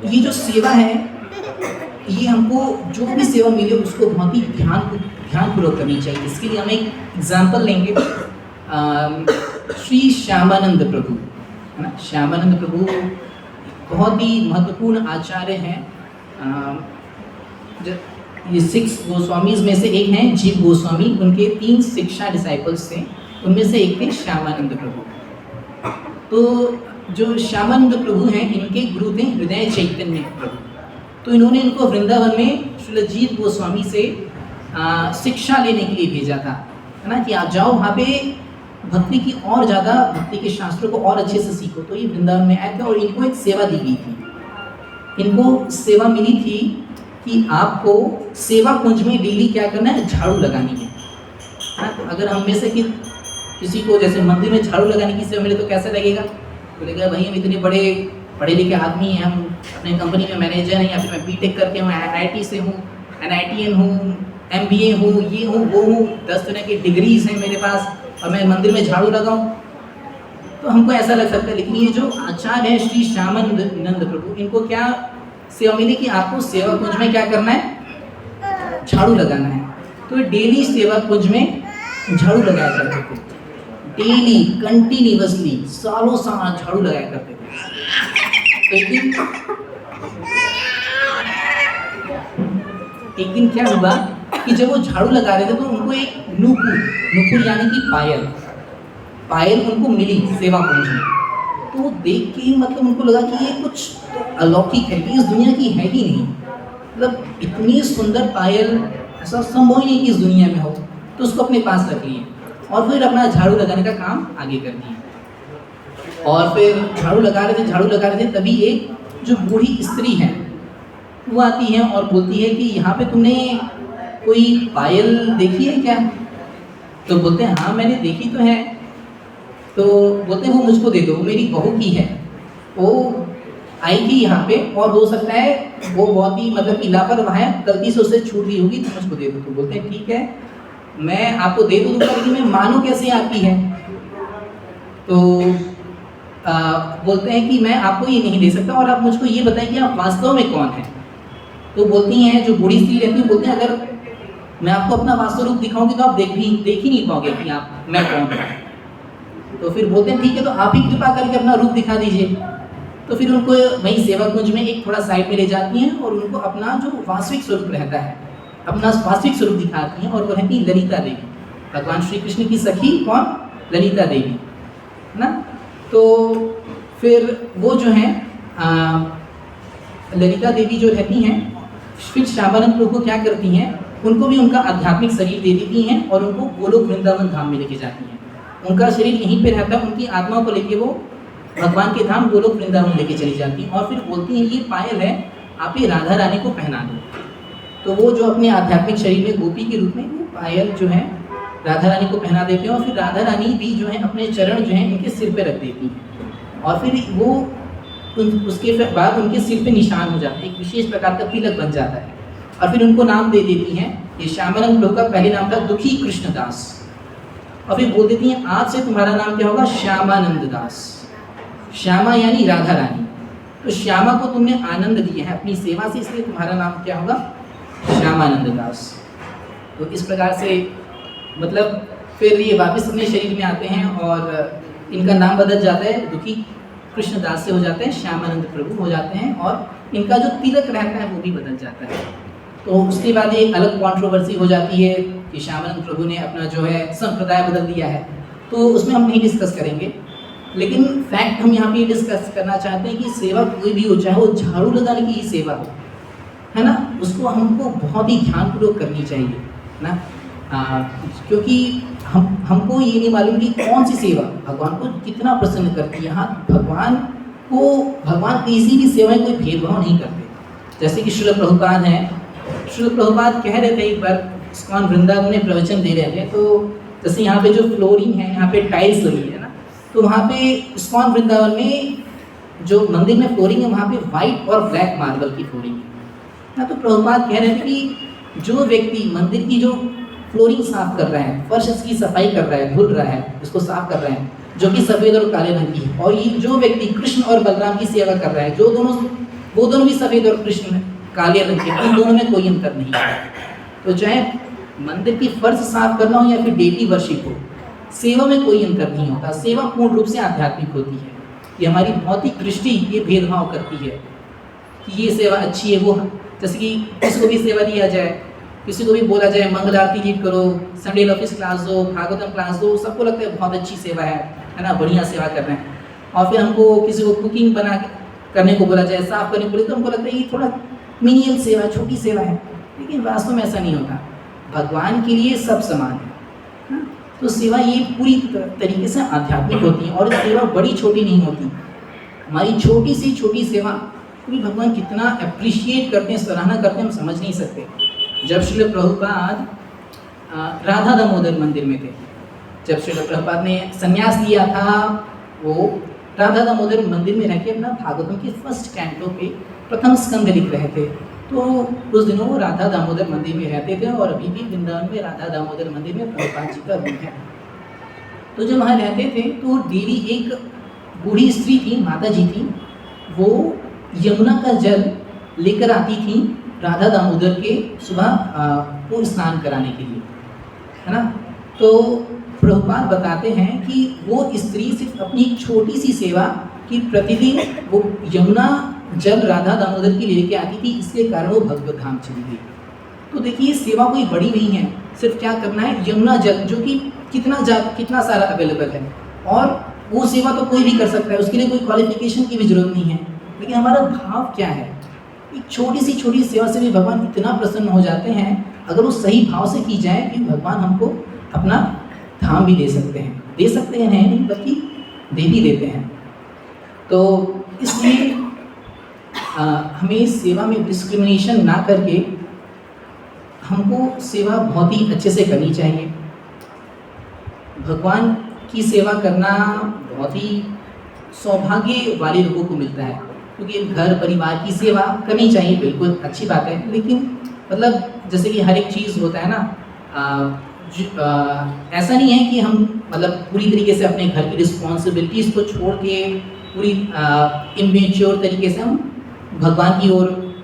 ये जो सेवा है, ये हमको जो भी सेवा मिले उसको बहुत ही ध्यानपूर्वक करनी चाहिए। इसके लिए हम एक एग्जाम्पल लेंगे, श्री श्यामानंद प्रभु, है ना। श्यामानंद प्रभु बहुत ही महत्वपूर्ण आचार्य हैं। ये 6 गोस्वामीज में से एक हैं जीव गोस्वामी, उनके 3 शिक्षा डिसाइपल्स थे, उनमें से एक थे श्यामानंद प्रभु। तो जो श्यामानंद प्रभु हैं, इनके गुरु थे हृदय चैतन्य प्रभु। तो इन्होंने इनको वृंदावन में श्रील जीव गोस्वामी से शिक्षा लेने के लिए भेजा था, है ना, कि आप जाओ वहाँ पे भक्ति की और ज़्यादा, भक्ति के शास्त्रों को और अच्छे से सीखो। तो ये वृंदावन में आए थे और इनको एक सेवा दी गई थी। इनको सेवा मिली थी कि आपको सेवा कुंज में डेली क्या करना है? झाड़ू लगानी है। तो अगर हम में से किसी को जैसे मंदिर में झाड़ू लगाने की सेवा मिले तो कैसा लगेगा? बोलेगा भाई हम इतने बड़े पढ़े लिखे आदमी हैं, हम अपने कंपनी में मैनेजर हैं, या फिर मैं बीटेक करके हूँ, IIT से हूँ, NITN हूँ, MBA हूँ, ये हूँ वो हूँ, 10 तरह की डिग्रीज हैं मेरे पास, और मैं मंदिर में झाड़ू लगाऊँ, तो हमको ऐसा लग सकता है। लेकिन ये जो आचार्य है श्री श्यामानंद प्रभु, इनको क्या सेवा मिली कि आपको सेवा कुंज में क्या करना है? झाड़ू लगाना है। तो डेली सेवा कुंज में झाड़ू लगाया करते थे, डेली कंटिन्यूअसली सालों साल झाड़ू लगाया करते थे। तो एक दिन क्या हुआ कि जब वो झाड़ू लगा रहे थे तो उनको एक नुपुर यानी कि पायल उनको मिली सेवा कुंज में। तो वो देख के मतलब उनको लगा कि ये कुछ तो अलौकिक है, कि इस दुनिया की है ही नहीं, मतलब इतनी सुंदर पायल ऐसा संभव ही नहीं कि इस दुनिया में हो। तो उसको अपने पास रख लिए और फिर अपना झाड़ू लगाने का काम आगे कर दिए। और फिर झाड़ू लगा रहे थे तभी एक जो बूढ़ी स्त्री है वो आती है और बोलती है कि यहाँ पे तुमने कोई पायल देखी है क्या? तो बोलते हैं हाँ मैंने देखी तो है। तो बोलते हैं वो मुझको दे दो, वो मेरी बहू की है, वो आई थी यहाँ पे और हो सकता है वो बहुत ही मतलब कि लापरवाह है, गलती से उससे छूट गई होगी, तो मुझको दे दो। तो बोलते हैं ठीक है मैं आपको दे दूँगा, लेकिन मैं मानूँ कैसे आपकी है? तो बोलते हैं कि मैं आपको ये नहीं दे सकता और आप मुझको ये बताएं कि आप वास्तव में कौन हैं। तो बोलती हैं जो बूढ़ी स्त्री रहती है, बोलते हैं अगर मैं आपको अपना वास्तव रूप दिखाऊंगी तो आप देख ही नहीं पाओगे कि आप मैं कौन हूँ। तो फिर बोलते हैं ठीक है तो आप ही कृपा करके अपना रूप दिखा दीजिए। तो फिर उनको वहीं सेवा कुंज में एक थोड़ा साइड में ले जाती हैं और उनको अपना जो वास्तविक स्वरूप रहता है, अपना वास्तविक स्वरूप दिखाती हैं। और वो रहती ललिता देवी, भगवान श्री कृष्ण की सखी कौन? ललिता देवी, है ना। तो फिर वो जो है ललिता देवी जो रहती हैं, फिर श्यामानंद प्रभु को क्या करती हैं, उनको भी उनका आध्यात्मिक शरीर दे देती हैं और उनको गोलोक वृंदावन धाम में लेके जाती हैं। उनका शरीर यहीं पे रहता है, उनकी आत्मा को लेके वो भगवान के धाम गोलोक वृंदावन लेके चली जाती हैं। और फिर बोलती हैं ये पायल है, आप ये राधा रानी को पहना दो। तो वो जो अपने आध्यात्मिक शरीर में गोपी के रूप में वो पायल जो है राधा रानी को पहना देते हैं। और फिर राधा रानी भी जो है अपने चरण जो है इनके सिर पे रख देती हैं और फिर वो उसके बाद उनके सिर पे निशान हो जाता है, एक विशेष प्रकार का तिलक बन जाता है। और फिर उनको नाम दे देती हैं, ये श्यामानंद प्रभु का पहले नाम था दुखी कृष्णदास। और फिर बोल देती हैं आज से तुम्हारा नाम क्या होगा? श्यामानंद दास। श्यामा यानी राधा रानी। तो श्यामा को तुमने आनंद दिया है अपनी सेवा से, इसलिए तुम्हारा नाम क्या होगा? श्यामानंद दास। तो इस प्रकार से मतलब फिर ये वापस अपने शरीर में आते हैं और इनका नाम बदल जाता है, दुखी कृष्णदास से हो जाते हैं श्यामानंद प्रभु हो जाते हैं। और इनका जो तिलक रहता है वो भी बदल जाता है। तो उसके बाद एक अलग कंट्रोवर्सी हो जाती है कि श्यामानंद प्रभु ने अपना जो है संप्रदाय बदल दिया है, तो उसमें हम नहीं डिस्कस करेंगे। लेकिन फैक्ट हम यहाँ पे डिस्कस करना चाहते हैं कि सेवा कोई भी हो, चाहे वो झाड़ू लगाने की ही सेवा हो, है ना, उसको हमको बहुत ही ध्यानपूर्वक करनी चाहिए ना। क्योंकि हमको ये नहीं मालूम कि कौन सी सेवा भगवान को कितना प्रसन्न करती है। यहाँ भगवान किसी भी सेवा में कोई भेदभाव नहीं करते। जैसे कि श्रील प्रभुपाद हैं, श्रील प्रभुपाद कह रहे थे एक बार इस्कॉन वृंदावन में प्रवचन दे रहे थे, तो जैसे यहाँ पे जो फ्लोरिंग है, यहाँ पे टाइल्स लगी है ना, तो वहाँ पे इस्कॉन वृंदावन में जो मंदिर में फ्लोरिंग है वहाँ पे वाइट और ब्लैक मार्बल की फ्लोरिंग है ना। तो प्रभुपाद कह रहे थे कि जो व्यक्ति मंदिर की जो फ्लोरिंग साफ कर रहा है, फर्श की सफाई कर रहा है, धुल रहा है, इसको साफ कर रहा है, जो कि सफ़ेद और काले रंग की है, और ये जो व्यक्ति कृष्ण और बलराम की सेवा कर रहा है, वो दोनों भी सफ़ेद और कृष्ण काले रंग के, उन दोनों में कोई अंतर नहीं है। तो चाहे मंदिर की फर्श साफ करना हो या फिर डेली वर्शिप हो, सेवा में कोई अंतर नहीं होता। सेवा पूर्ण रूप से आध्यात्मिक होती है। ये हमारी भौतिक दृष्टि ये भेदभाव करती है कि ये सेवा अच्छी है, वो जैसे कि किसी को भी सेवा दिया जाए, किसी को भी बोला जाए मंगल आरती लीड करो, संडे ऑफिस क्लास दो, भागवतम क्लास दो, सबको लगता है बहुत अच्छी सेवा है ना, बढ़िया सेवा कर रहे हैं। और फिर हमको किसी को कुकिंग करने को बोला जाए, साफ करने को बोले, तो हमको लगता है ये थोड़ा मिनिमल सेवा, छोटी सेवा है। लेकिन वास्तव में ऐसा नहीं होता। भगवान के लिए सब समान है। तो सेवा ये पूरी तरीके से आध्यात्मिक होती है, और सेवा बड़ी छोटी नहीं होती। हमारी छोटी से छोटी सेवा भी भगवान कितना अप्रिशिएट करते हैं, सराहना करते हैं, हम समझ नहीं सकते। जब श्रील प्रभुपाद राधा दामोदर मंदिर में थे, जब श्रील प्रभुपाद ने संन्यास लिया था, वो राधा दामोदर मंदिर में रह के अपना भागवतम के फर्स्ट कैंटो पे प्रथम स्कंद लिख रहे थे। तो उस दिनों वो राधा दामोदर मंदिर में रहते थे, और अभी भी वृंदावन में राधा दामोदर मंदिर में प्रभुपाद जी का रूम है। तो जब वहाँ रहते थे तो डेली एक बूढ़ी स्त्री थी, माता जी थी, वो यमुना का जल लेकर आती थी राधा दामोदर के सुबह को स्नान कराने के लिए, है ना। तो प्रभुपाद बताते हैं कि वो स्त्री सिर्फ अपनी एक छोटी सी सेवा कि प्रतिदिन वो यमुना जल राधा दामोदर की लेके आती थी, इसके कारण वो भगवत धाम चली गई। तो देखिए सेवा कोई बड़ी नहीं है, सिर्फ क्या करना है, यमुना जल जो कि कितना सारा अवेलेबल है, और वो सेवा तो कोई भी कर सकता है, उसके लिए कोई क्वालिफिकेशन की भी जरूरत नहीं है। लेकिन हमारा भाव क्या है, एक छोटी सी सेवा से भी भगवान इतना प्रसन्न हो जाते हैं, अगर वो सही भाव से की जाए कि भगवान हमको अपना धाम भी दे सकते हैं नहीं बल्कि दे भी देते हैं। तो इसलिए हमें सेवा में डिस्क्रिमिनेशन ना करके हमको सेवा बहुत ही अच्छे से करनी चाहिए। भगवान की सेवा करना बहुत ही सौभाग्य वाले लोगों को मिलता है, क्योंकि घर परिवार की सेवा करनी चाहिए, बिल्कुल अच्छी बात है। लेकिन मतलब जैसे कि हर एक चीज़ होता है ना, ऐसा नहीं है कि हम मतलब पूरी तरीके से अपने घर की रिस्पॉन्सिबिलिटीज़ को छोड़ के पूरी इमेच्योर तरीके से हम भगवान की ओर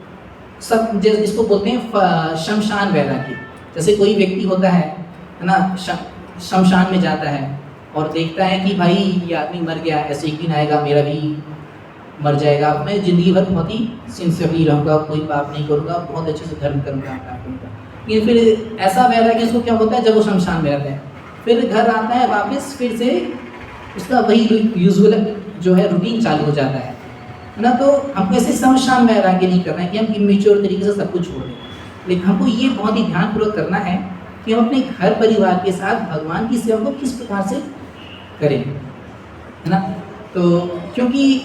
सब, जैसे इसको बोलते हैं शमशान वैराग्य। जैसे कोई व्यक्ति होता है ना, शमशान में जाता है और देखता है कि भाई ये आदमी मर गया, ऐसे एक दिन आएगा मेरा भी मर जाएगा, मैं ज़िंदगी भर बहुत ही सिंसियरली रहूँगा, कोई पाप नहीं करूँगा, बहुत अच्छे से धर्म करूँगा। लेकिन फिर ऐसा वैराग्य उसको क्या होता है, जब वो शमशान में रहता है, फिर घर आता है वापस, फिर से उसका वही यूजुअल जो है रूटीन चालू हो जाता है ना। तो हमको ऐसे शमशान वैराग्य नहीं करना है कि हम इमेच्योर तरीके से सब कुछ छोड़ दें, लेकिन हमको ये बहुत ही ध्यानपूर्वक करना है कि हम अपने घर परिवार के साथ भगवान की सेवा को किस प्रकार से करें, है ना। तो क्योंकि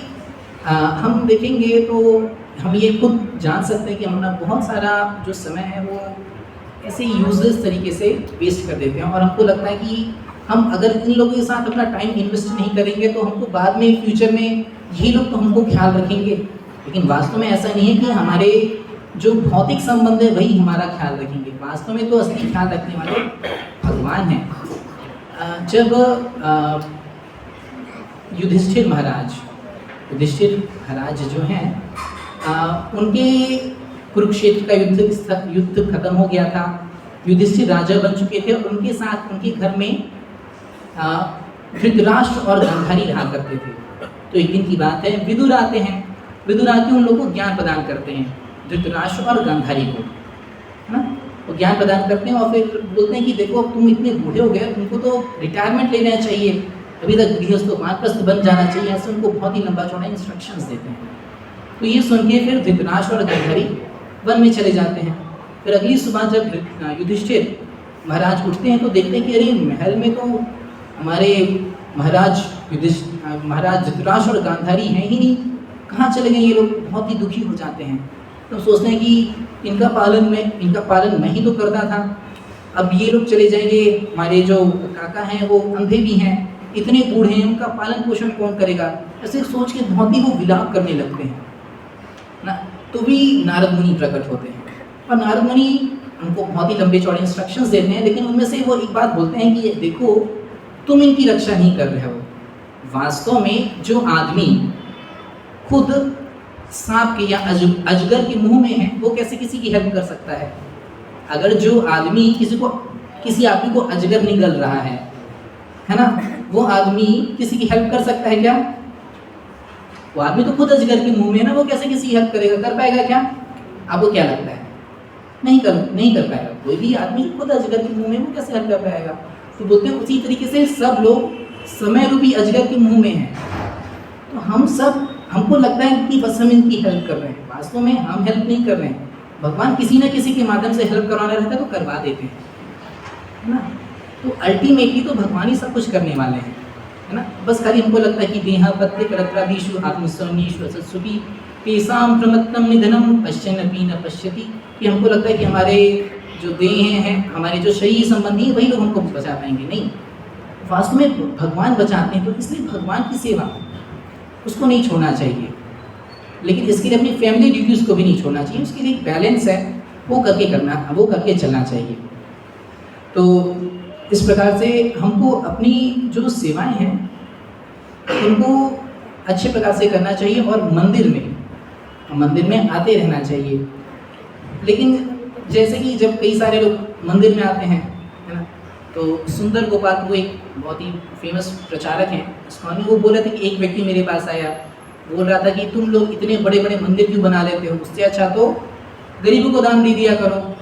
हम देखेंगे तो हम ये खुद जान सकते हैं कि हम अपना बहुत सारा जो समय है वो ऐसे यूजलेस तरीके से वेस्ट कर देते हैं, और हमको लगता है कि हम अगर इन लोगों के साथ अपना टाइम इन्वेस्ट नहीं करेंगे तो हमको बाद में फ्यूचर में यही लोग तो हमको ख्याल रखेंगे। लेकिन वास्तव में ऐसा नहीं है कि हमारे जो भौतिक संबंध है वही हमारा ख्याल रखेंगे, वास्तव में तो असली ख्याल रखने वाले भगवान हैं। जब युधिष्ठिर महाराज जो हैं, उनके कुरुक्षेत्र का युद्ध खत्म हो गया था, युधिष्ठिर राजा बन चुके थे, और उनके साथ उनके घर में धृतराष्ट्र और गांधारी रहा करते थे। तो एक दिन की बात है, विदुर आते हैं, विदुर आके उन लोगों को ज्ञान प्रदान करते हैं, धृतराष्ट्र और गांधारी को, है ना। वो ज्ञान प्रदान करते हैं और फिर बोलते हैं कि देखो तुम इतने बूढ़े हो गए, तुमको तो रिटायरमेंट लेना चाहिए, अभी तक गृहस्थ वानप्रस्थ बन जाना चाहिए, ऐसे उनको बहुत ही लंबा चौड़ा इंस्ट्रक्शंस देते हैं। तो ये सुन के फिर धृतराष्ट्र और गांधारी वन में चले जाते हैं। फिर अगली सुबह जब युधिष्ठिर महाराज उठते हैं तो देखते हैं कि अरे महल में तो हमारे महाराज धृतराष्ट्र और गांधारी हैं ही नहीं, कहाँ चले गए ये लोग। बहुत ही दुखी हो जाते हैं। तो सोचते हैं कि इनका पालन मैं ही तो करता था, अब ये लोग चले जाएंगे, हमारे जो काका हैं वो अंधे भी हैं, इतने बूढ़े हैं, उनका पालन पोषण कौन करेगा। ऐसे सोच के बहुत ही वो विलाप करने लगते हैं ना। तो भी नारद मुनि प्रकट होते हैं और नारद मुनि उनको बहुत ही लंबे चौड़े इंस्ट्रक्शंस देते हैं, लेकिन उनमें से वो एक बात बोलते हैं कि ये देखो, तुम इनकी रक्षा नहीं कर रहे हो। वास्तव में जो आदमी खुद सांप के या अजगर के मुंह में है, वो कैसे किसी की हेल्प कर सकता है। अगर जो आदमी किसी आदमी को अजगर निगल रहा है ना, वो आदमी किसी की हेल्प कर सकता है क्या? वो आदमी तो खुद अजगर के मुंह में है ना, वो कैसे किसी की हेल्प करेगा? कर पाएगा क्या? आपको क्या लगता है? नहीं कर पाएगा। कोई भी आदमी जो खुद अजगर के मुंह में, वो कैसे हेल्प कर पाएगा? तो बोलते हैं उसी तरीके से सब लोग समय रूपी अजगर के मुंह में हैं। तो हमको लगता है कि बस हम इनकी हेल्प कर रहे हैं, वास्तव में हम हेल्प नहीं कर रहे हैं। भगवान किसी न किसी के माध्यम से हेल्प करवाना रहता है तो करवा देते हैं, है ना। तो अल्टीमेटली तो भगवान ही सब कुछ करने वाले हैं, है ना। बस खाली हमको लगता है कि देहा पत्ते करत्रादीशु आत्मस्वनीशु असत्सुपी तेसाम प्रमत्तम निधनम पश्यन्नपि न पश्यति, कि हमको लगता है कि हमारे जो देह हैं, हमारे जो शरीर संबंधी हैं, वही लोग हमको बचा पाएंगे। नहीं, वास्तव में भगवान बचाते हैं। तो इसलिए भगवान की सेवा उसको नहीं छोड़ना चाहिए, लेकिन इसके लिए अपनी फैमिली ड्यूटीज़ को भी नहीं छोड़ना चाहिए। उसके लिए एक बैलेंस है, वो करके चलना चाहिए। तो इस प्रकार से हमको अपनी जो सेवाएं हैं उनको अच्छे प्रकार से करना चाहिए और मंदिर में आते रहना चाहिए। लेकिन जैसे कि जब कई सारे लोग मंदिर में आते हैं, है ना, तो सुंदर गोपाल वो एक बहुत ही फेमस प्रचारक हैं इस्कॉन में, वो बोल रहे थे कि एक व्यक्ति मेरे पास आया, बोल रहा था कि तुम लोग इतने बड़े बड़े मंदिर क्यों बना लेते हो, उससे अच्छा तो गरीबों को दान दे दिया करो।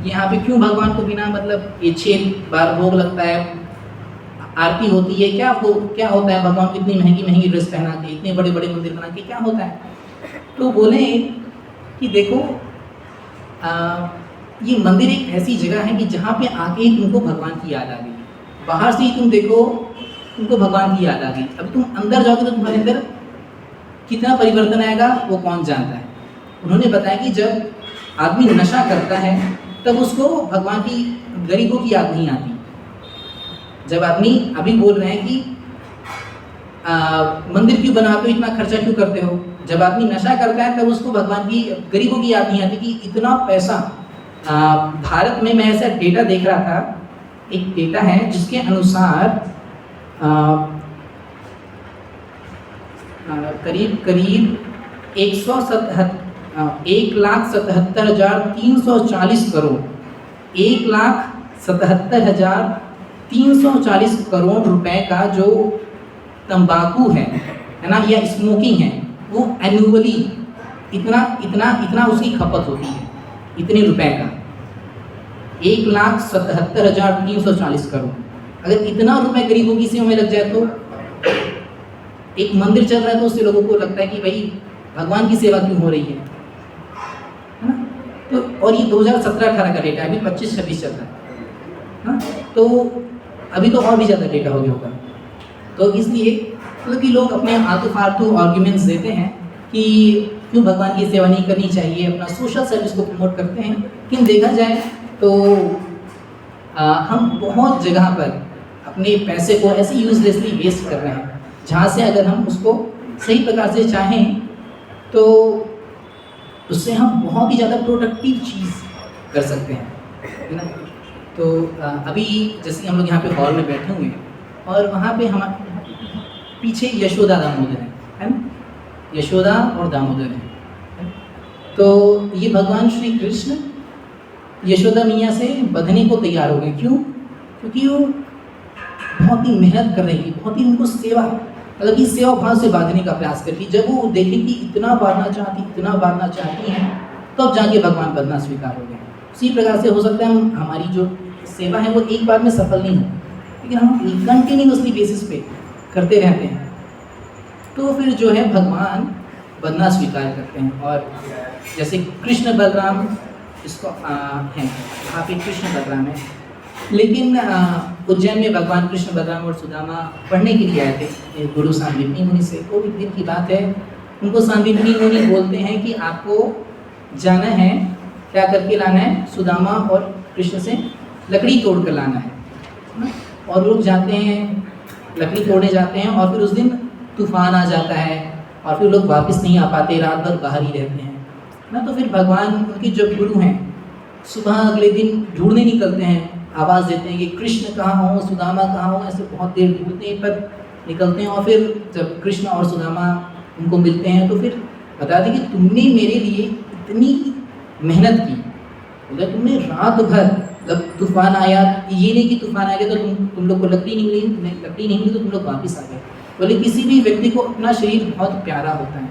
यहाँ पे क्यों भगवान को बिना मतलब ये 6 बार भोग लगता है, आरती होती है, क्या होता है भगवान को इतनी महंगी ड्रेस पहना के, इतने बड़े बड़े मंदिर बना के क्या होता है। तो बोले कि देखो ये मंदिर एक ऐसी जगह है कि जहाँ पे आके ही तुमको भगवान की याद आ गई। बाहर से ही तुम देखो, तुमको भगवान की याद आ गई। अब तुम अंदर जाओगे तो तुम्हारे अंदर कितना परिवर्तन आएगा वो कौन जानता है। उन्होंने बताया कि जब आदमी नशा करता है तब उसको भगवान की, गरीबों की याद नहीं आती। जब आदमी अभी बोल रहे हैं कि मंदिर क्यों बनाते हो, इतना खर्चा क्यों करते हो, जब आदमी नशा करता है तब उसको भगवान की, गरीबों की याद नहीं आती कि इतना पैसा। भारत में मैं ऐसा डेटा देख रहा था, एक डेटा है जिसके अनुसार करीब 1,77,340 करोड़ 1,77,340 करोड़ रुपए का जो तंबाकू है ना, या स्मोकिंग है, वो एनुअली इतना उसकी खपत होती है, इतने रुपए का 1,77,340 करोड़। अगर इतना रुपए गरीबों की सेवा में लग जाए तो एक मंदिर चल रहा है तो उससे लोगों को लगता है कि भाई भगवान की सेवा क्यों हो रही है ना। तो और ये 2017-18 का डेटा है, अभी 25-26 चल रहा है ना, तो अभी तो और भी ज़्यादा डेटा हो गया होगा। तो इसलिए मतलब कि लोग अपने आलतू फालतू आर्ग्यूमेंट्स देते हैं कि क्यों भगवान की सेवा नहीं करनी चाहिए, अपना सोशल सर्विस को प्रमोट करते हैं। लेकिन देखा जाए तो हम बहुत जगह पर अपने पैसे को ऐसे यूजलेसली वेस्ट कर रहे हैं, जहाँ से अगर हम उसको सही प्रकार से चाहें तो उससे हम बहुत ही ज़्यादा प्रोडक्टिव चीज़ कर सकते हैं, है ना। तो अभी जैसे हम लोग यहाँ पे हॉल में बैठे हुए हैं और वहाँ पे हमारे पीछे यशोदा दामोदर है ना, यशोदा और दामोदर है। तो ये भगवान श्री कृष्ण यशोदा मैया से बंधने को तैयार हो गए। क्यों? क्योंकि वो बहुत ही मेहनत कर रही थी, बहुत ही उनको सेवा, मतलब कि सेवा भाव से बांधने का प्रयास करती। जब वो देखे कि इतना बांधना चाहती हैं, तब जाके भगवान बंधना स्वीकार हो गए। उसी प्रकार से हो सकता है हमारी जो सेवा है वो एक बार में सफल नहीं हो, लेकिन हम कंटिन्यूअसली बेसिस पे करते रहते हैं तो फिर जो है भगवान बंधना स्वीकार करते हैं। और जैसे कृष्ण बलराम इसको हैं, यहाँ पे कृष्ण बलराम है, लेकिन उज्जैन में भगवान कृष्ण, बलराम और सुदामा पढ़ने के लिए आए थे गुरु सांदीपनी मुनि से। तो एक दिन की बात है, उनको सांदीपनी मुनि बोलते हैं कि आपको जाना है, क्या करके लाना है, सुदामा और कृष्ण से लकड़ी तोड़ कर लाना है ना। और लोग जाते हैं, लकड़ी तोड़ने जाते हैं, और फिर उस दिन तूफान आ जाता है और फिर लोग वापस नहीं आ पाते, रात भर बाहर ही रहते हैं ना। तो फिर भगवान, उनके जो गुरु हैं, सुबह अगले दिन ढूंढने निकलते हैं, आवाज़ देते हैं कि कृष्ण कहाँ हो, सुदामा कहाँ हो, ऐसे बहुत देर ढूंढते हैं, पर निकलते हैं। और फिर जब कृष्ण और सुदामा उनको मिलते हैं तो फिर बताते कि तुमने मेरे लिए इतनी मेहनत की, मतलब तुमने रात भर, जब तूफान आया, ये नहीं कि तूफान आ गया तो तुम लोग को लकड़ी नहीं मिली तो तुम लोग वापस आ गए। बोले किसी भी व्यक्ति को अपना शरीर बहुत प्यारा होता है,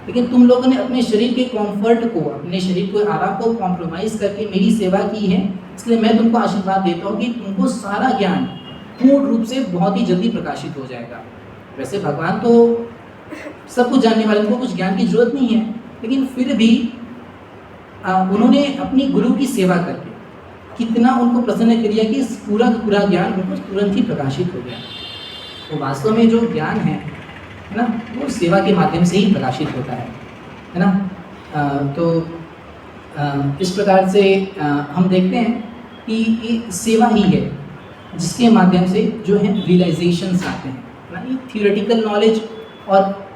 लेकिन तुम लोगों ने अपने शरीर के कंफर्ट को, अपने शरीर को, आराम को कॉम्प्रोमाइज़ करके मेरी सेवा की है। इसलिए मैं तुमको आशीर्वाद देता हूँ कि तुमको सारा ज्ञान पूर्ण रूप से बहुत ही जल्दी प्रकाशित हो जाएगा। वैसे भगवान तो सब कुछ जानने वाले, उनको कुछ ज्ञान की जरूरत नहीं है, लेकिन फिर भी उन्होंने अपनी गुरु की सेवा करके कितना उनको प्रसन्न किया कि पूरा पूरा ज्ञान उनको तुरंत ही प्रकाशित हो गया। तो वास्तव में जो ज्ञान है ना, वो सेवा के माध्यम से ही प्रकाशित होता है ना। इस प्रकार से हम देखते हैं कि ये सेवा ही है जिसके माध्यम से जो है रियलाइजेशंस आते हैं ना। ये थियोरेटिकल नॉलेज और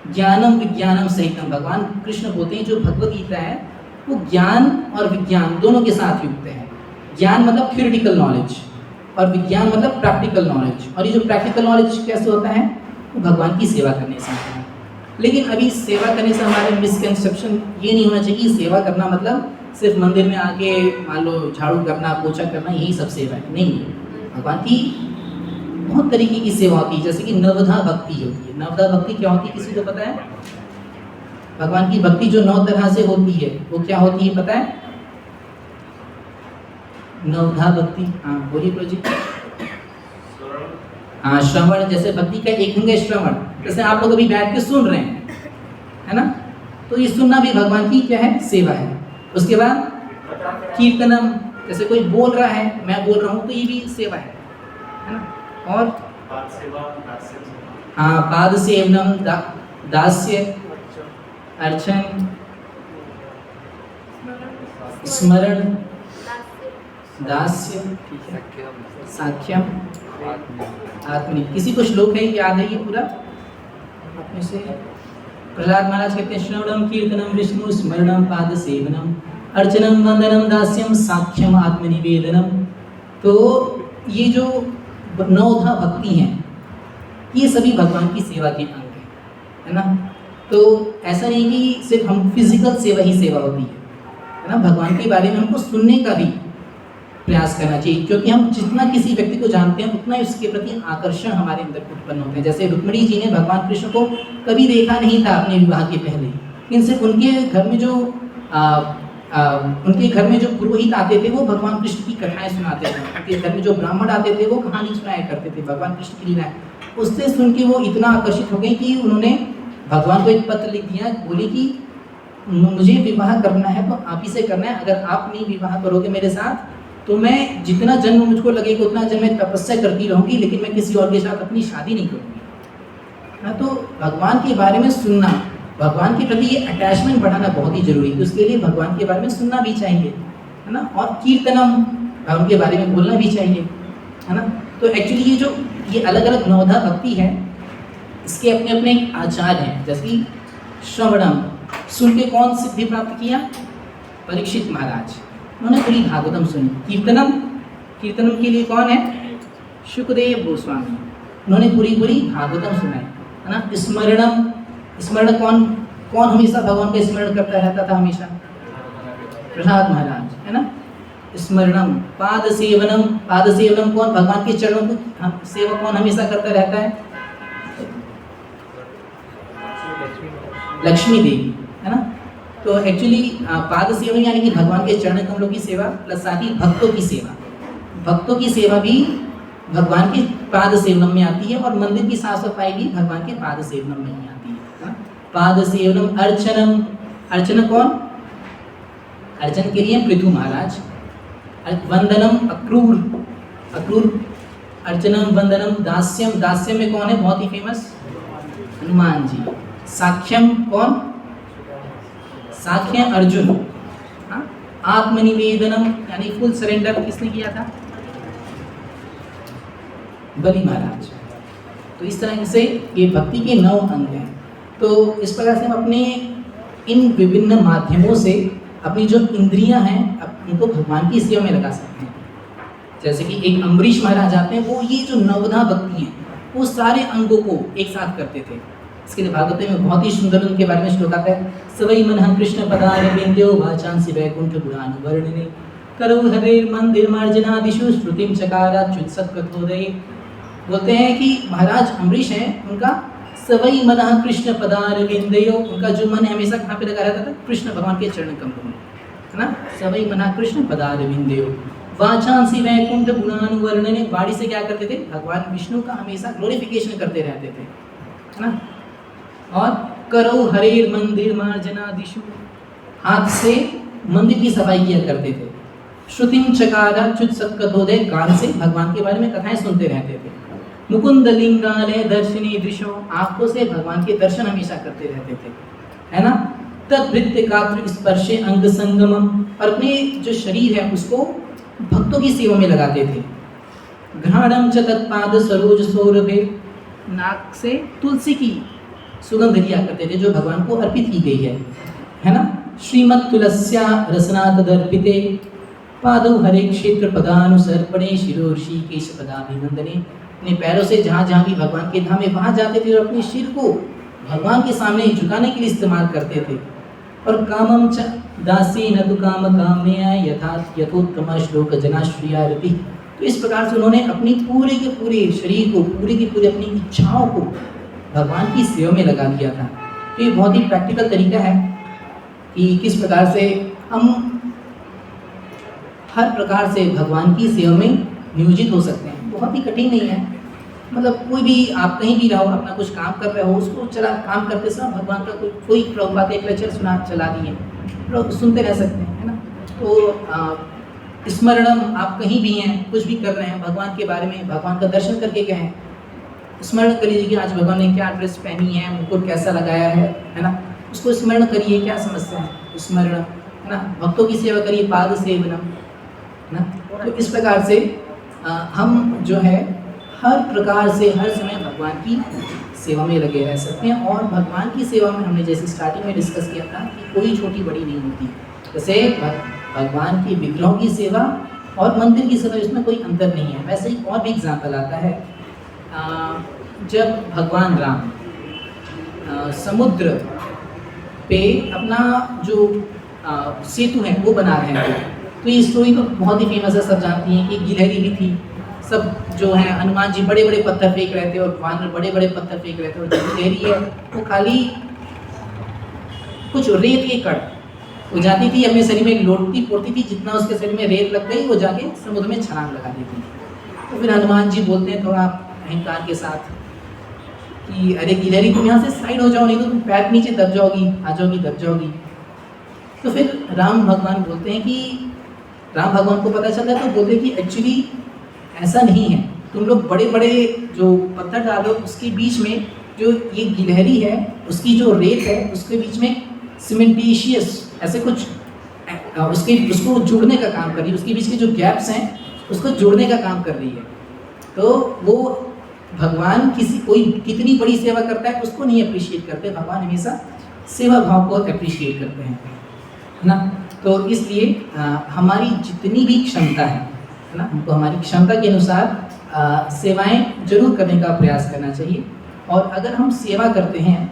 ज्ञानम विज्ञानम सहितम, भगवान कृष्ण बोलते हैं जो भगवद गीता है वो ज्ञान और विज्ञान दोनों के साथ युक्त है। ज्ञान मतलब थियोरेटिकल नॉलेज और विज्ञान मतलब प्रैक्टिकल नॉलेज। और ये जो प्रैक्टिकल नॉलेज कैसे होता है, वो भगवान की सेवा करने से होता है। लेकिन अभी सेवा करने से हमारे मिसकंसेप्शन ये नहीं होना चाहिए कि सेवा करना मतलब सिर्फ मंदिर में आके मान लो झाड़ू करना, पोछा करना, यही सब सेवा है। नहीं, भगवान की बहुत तरीके की सेवा होती है, जैसे कि नवधा भक्ति होती है। नवधा भक्ति क्या होती है, किसी को पता है? भगवान की भक्ति जो 9 तरह से होती है वो क्या होती है, पता है? नवधा भक्ति, हाँ बोलिए प्रोजी। हाँ, श्रवण, जैसे भक्ति का एक अंग है श्रवण। जैसे आप लोग अभी बैठ के सुन रहे हैं, है ना, तो ये सुनना भी भगवान की क्या है, सेवा है। उसके बाद कीर्तनम, जैसे कोई बोल रहा है, मैं बोल रहा हूँ, तो ये भी सेवा है ना। और हाँ, पाद सेवनम, दास्य, अर्चन, स्मरण, दास्य, साख्यम, आत्मनि। किसी को श्लोक है याद है ये पूरा आप में से? प्रहलाद महाराज कहते हैं श्रवणम कीर्तनम विष्णु स्मरणम पाद सेवनम अर्चनम वंदनम दास्यम साख्यम आत्मनिवेदनम। तो ये जो 9धा भक्ति हैं, ये सभी भगवान की सेवा के अंग हैं, है ना। तो ऐसा नहीं कि सिर्फ हम फिजिकल सेवा ही सेवा होती है ना। भगवान के बारे में हमको सुनने का भी प्रयास करना चाहिए, क्योंकि हम जितना किसी व्यक्ति को जानते हैं उतना उसके प्रति आकर्षण हमारे अंदर उत्पन्न होते हैं। जैसे रुक्मिणी जी ने भगवान कृष्ण को कभी देखा नहीं था अपने विवाह के पहले, लेकिन सिर्फ उनके घर में जो पुरोहित आते थे वो भगवान कृष्ण की कथाएं सुनाते थे। उनके घर में जो ब्राह्मण आते थे वो कहानी सुनाया करते थे भगवान कृष्ण की लीलाएं। उससे सुन के वो इतना आकर्षित हो गई कि उन्होंने भगवान को एक पत्र लिख दिया, बोली कि मुझे विवाह करना है तो आप ही से करना है, अगर आप नहीं विवाह करोगे मेरे साथ तो मैं जितना जन्म मुझको लगेगा उतना जन्म मैं तपस्या करती रहूंगी, लेकिन मैं किसी और के साथ अपनी शादी नहीं करूंगी ना। तो भगवान के बारे में सुनना, भगवान के प्रति ये अटैचमेंट बढ़ाना बहुत ही जरूरी है। उसके लिए भगवान के बारे में सुनना भी चाहिए, है ना। और कीर्तनम, उनके बारे में बोलना भी चाहिए, है ना। तो एक्चुअली ये अलग अलग 9धा भक्ति है, इसके अपने अपने आचार हैं। जैसे कि श्रवणम, सुन के कौन सिद्धि प्राप्त किया? परीक्षित महाराज, उन्होंने पूरी भागवतम सुनी। कीर्तनम के लिए कौन है? शुकदेव गोस्वामी, उन्होंने पूरी भागवतम सुनाई, है ना। स्मरण कौन हमेशा भगवान का स्मरण करता रहता था हमेशा? प्रहलाद महाराज, है ना। स्मरणम, पाद सेवनम कौन? भगवान के चरणों को सेवा कौन हमेशा करता रहता है? लक्ष्मी देवी, है ना। तो एक्चुअली पाद सेवन यानी कि भगवान के चरण कमलों की सेवा, प्लस साथ ही भक्तों की सेवा भी भगवान के पाद सेवनम में आती है, और मंदिर की साफ सफाई भी भगवान के पाद सेवनम में ही आती है। पाद सेवनम, अर्चन कौन? अर्चन के लिए पृथु महाराज। वंदनम, अक्रूर, अक्रूर अर्चनम वंदनम दास्यम, दास्यम में कौन है बहुत ही फेमस? हनुमान जी। साख्यम कौन? साख्य अर्जुन। हाँ? आत्मनिवेदनम यानी फुल सरेंडर किसने किया था? बलि महाराज। तो इस तरह से ये भक्ति के 9 अंग हैं। तो इस प्रकार से हम अपने इन विभिन्न माध्यमों से अपनी जो इंद्रियां हैं उनको भगवान की सेवा में लगा सकते हैं। जैसे कि एक अम्बरीश महाराज आते हैं, वो ये जो नवधा भक्ति है वो सारे अंगों को एक साथ करते थे। इसके लिए भागवत में बहुत ही सुंदर उनके बारे में श्लोक आता है, सवै मनः कृष्ण पदारविंदो वाचांसि वैकुंठ पुराणवर्णने करौ हरे मंदिर मार्जनादिषु श्रुतिम चकाराच्युत सत्कथोदये। बोलते हैं कि महाराज अम्बरीश हैं, उनका सवै मनः कृष्ण पदारविंदयो, उनका जो मन हमेशा कहाँ पे लगा रहता था? कृष्ण भगवान के चरण कमलों में, है ना। सवै मनः कृष्ण पदारविंदयो वाचांसि वैकुंठ गुणानुवर्णने, वाणी से क्या करते थे? भगवान विष्णु का हमेशा ग्लोरिफिकेशन करते रहते थे, है ना। और करौ हरेर मंदिर मार्जनादिषु, हाथ से मंदिर की सफाई किया करते थे। श्रुतिम चकाराच्युत सत्कथोदय, कान से भगवान के बारे में कथाएं सुनते रहते थे। मुकुंद लिंगालय दर्शनी दृशो, आंखों से भगवान के दर्शन हमेशा करते रहते थे, है ना। तद्भृत्य गात्र स्पर्शे अंग संगमम, और अपने जो शरीर है उसको भक्तों की सेवा में लगाते थे। घ्राणम च तत्पाद सरोज सौरभे, नाक से तुलसी की सुगंध लिया करते थे जो भगवान को अर्पित की गई है ना। श्रीमत् तुलस्या रसना तदर्पिते पादौ हरे क्षेत्र पदानुसर्पणे शिरो ऋषिकेश पदाभिवंदने, अपने पैरों से जहाँ जहाँ भी भगवान के धाम है वहाँ जाते थे और अपने सिर को भगवान के सामने झुकाने के लिए इस्तेमाल करते थे। और कामम च दासी न तु काम काम्या यथा यथोत्तम श्लोक जनाश्रिया रति, तो इस प्रकार से उन्होंने अपनी पूरे के पूरे शरीर को, पूरे के पूरे अपनी इच्छाओं को भगवान की सेवा में लगा दिया था। तो ये बहुत ही प्रैक्टिकल तरीका है कि किस प्रकार से हम हर प्रकार से भगवान की सेवा में नियोजित हो सकते हैं। बहुत ही कठिन नहीं है, मतलब कोई भी आप कहीं भी रहो, अपना कुछ काम कर रहे हो, उसको चला काम करते समय भगवान का कोई प्रभुपाद एक लेक्चर सुना चला दिए, लोग सुनते रह सकते हैं, है ना। तो स्मरणम, आप कहीं भी हैं, कुछ भी कर रहे हैं, भगवान के बारे में, भगवान का दर्शन करके कहें, स्मरण करिए कि आज भगवान ने क्या ड्रेस पहनी है, मुकुट कैसा लगाया है ना, उसको स्मरण करिए, क्या समस्या है, स्मरण, है ना। भक्तों की सेवा करिए, पाद सेवनम, है ना। तो इस प्रकार से हम जो है हर प्रकार से हर समय भगवान की सेवा में लगे रह सकते हैं। और भगवान की सेवा में हमने जैसे स्टार्टिंग में डिस्कस किया था कि कोई छोटी बड़ी नहीं होती, जैसे भगवान के विग्रहों की सेवा और मंदिर की सेवा, इसमें कोई अंतर नहीं है। वैसे ही और भी एग्जाम्पल आता है, जब भगवान राम समुद्र पे अपना जो सेतु है वो बना रहे थे, तो ये स्टोरी तो बहुत ही फेमस है, सब जानती हैं कि गिलहरी भी थी, सब जो है हनुमान जी बड़े बड़े पत्थर फेंक रहे थे और वानर बड़े बड़े पत्थर फेंक रहे थे, और जो गिलहरी है वो खाली कुछ रेत के कण वो जाती थी, अपने शरीर में लोटती पोड़ती थी, जितना उसके शरीर में रेत लग गई वो जाके समुद्र में छलांग लगा देती। तो फिर हनुमान जी बोलते हैं थोड़ा अहंकार के साथ कि अरे गिलहरी तुम यहाँ से साइड हो जाओ, नहीं तो तुम पैर के नीचे दब जाओगी, आ जाओगी, दब जाओगी। तो फिर राम भगवान बोलते हैं कि राम भगवान को पता चलता है, तो बोलते हैं कि एक्चुअली ऐसा नहीं है, तुम लोग बड़े बड़े जो पत्थर डालो उसके बीच में जो ये गिलहरी है उसकी जो रेत है उसके बीच में सीमेंटिशियस ऐसे कुछ उसको जोड़ने का काम कर रही है, उसके बीच के जो गैप्स हैं उसको जोड़ने का काम कर रही है। तो वो भगवान कोई कितनी बड़ी सेवा करता है उसको नहीं अप्रिशिएट करते, भगवान हमेशा सेवा भाव को अप्रिशिएट करते हैं, है ना। तो इसलिए हमारी जितनी भी क्षमता है ना, हमको हमारी क्षमता के अनुसार सेवाएं जरूर करने का प्रयास करना चाहिए। और अगर हम सेवा करते हैं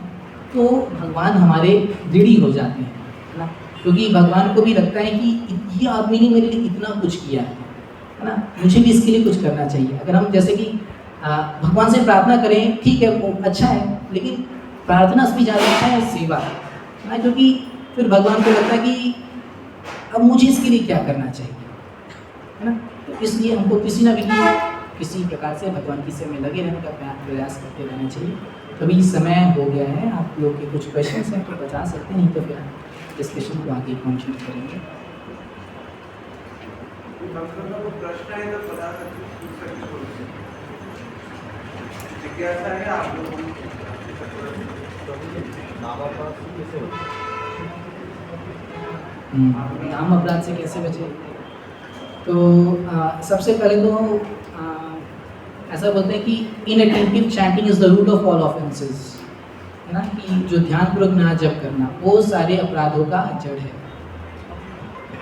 तो भगवान हमारे दृढ़ी हो जाते हैं, है ना, क्योंकि भगवान को भी लगता है कि ये आदमी ने मेरे लिए इतना कुछ किया है ना, मुझे भी इसके लिए कुछ करना चाहिए। अगर हम जैसे कि भगवान से प्रार्थना करें, ठीक है वो अच्छा है, लेकिन प्रार्थना से भी ज़्यादा अच्छा है सेवा, है ना, क्योंकि फिर भगवान को लगता है कि अब मुझे इसके लिए क्या करना चाहिए, है ना। तो इसलिए हमको किसी प्रकार से भगवान की सेवा में लगे रहने का प्रयास करते रहना चाहिए। अभी समय हो गया है, आप लोग के कुछ क्वेश्चंस हैं तो बता सकते हैं, नहीं तो फिर डिस्कशन को आगे कंटिन्यू करेंगे। भक्तों का कोई प्रश्न है तो बता सकते हैं, पूछ सकते हो। जिज्ञासा है आप लोगों को? नाम अपराध से कैसे बचे? तो सबसे पहले तो ऐसा बोलते हैं कि inattentive chanting is the root of all offences, है ना, कि जो ध्यानपूर्वक ना जप करना वो सारे अपराधों का जड़ है।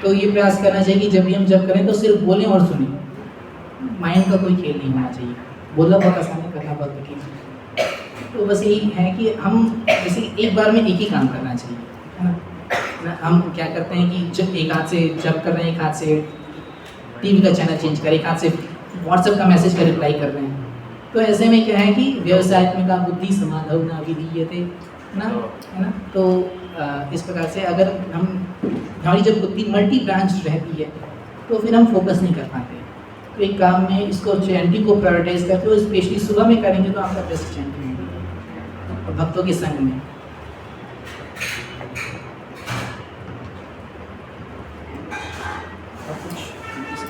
तो ये प्रयास करना चाहिए कि जब भी हम जप करें तो सिर्फ बोलें और सुनें, माइंड का कोई खेल नहीं होना चाहिए। बोलना बहुत आसान है, करना बहुत कठिन है। तो बस यही है कि हम जैसे एक बार में एक ही काम करना चाहिए, है ना। हम क्या करते हैं कि जब एक हाथ से जप कर रहे हैं, एक हाथ से टीवी का चैनल चेंज कर, एक हाथ से व्हाट्सएप का मैसेज का रिप्लाई कर रहे हैं। तो ऐसे में क्या है कि व्यवसायत्मिका बुद्धि समाधौ न विधीयते, है ना। तो इस प्रकार से अगर हमारी जब बुद्धि मल्टी ब्रांच रहती है तो फिर हम फोकस नहीं कर पाते। तो एक काम में इसको चैंटिंग को प्रायोरिटाइज करते हो, स्पेशली सुबह में करेंगे तो आपका बेस्ट चैंटिंग होगी और भक्तों के संग में।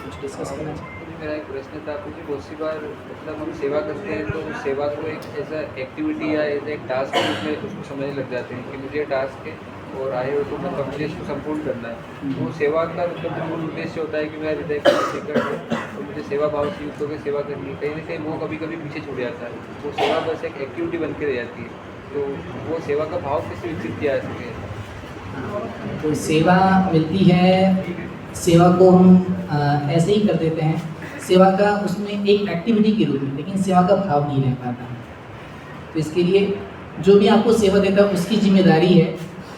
कुछ डिस्कस करना चाहिए? मेरा एक प्रश्न था आपको कि बहुत सी बार मतलब हम सेवा करते हैं तो उस सेवा को एक ऐसा एक्टिविटी या ऐसा एक टास्क के रूप में उसको समझने लग जाते हैं कि मुझे टास्क है और आए हो तो मतलब मुझे इसको संपूर्ण करना है। तो सेवा का मतलब जो मूल उद्देश्य होता है कि मेरा हृदय का निकट है तो मुझे सेवा भाव से युक्त होकर सेवा करनी है, कहीं ना कहीं वो कभी कभी पीछे छूट जाता है। वो सेवा बस एक एक्टिविटी बन के रह जाती है। तो वो सेवा का भाव कैसे विकसित किया जा सके? तो सेवा मिलती है, सेवा को हम ऐसे ही कर देते हैं, सेवा का उसमें एक एक्टिविटी के रूप में, लेकिन सेवा का भाव नहीं रह पाता। तो इसके लिए जो भी आपको सेवा देता है उसकी जिम्मेदारी है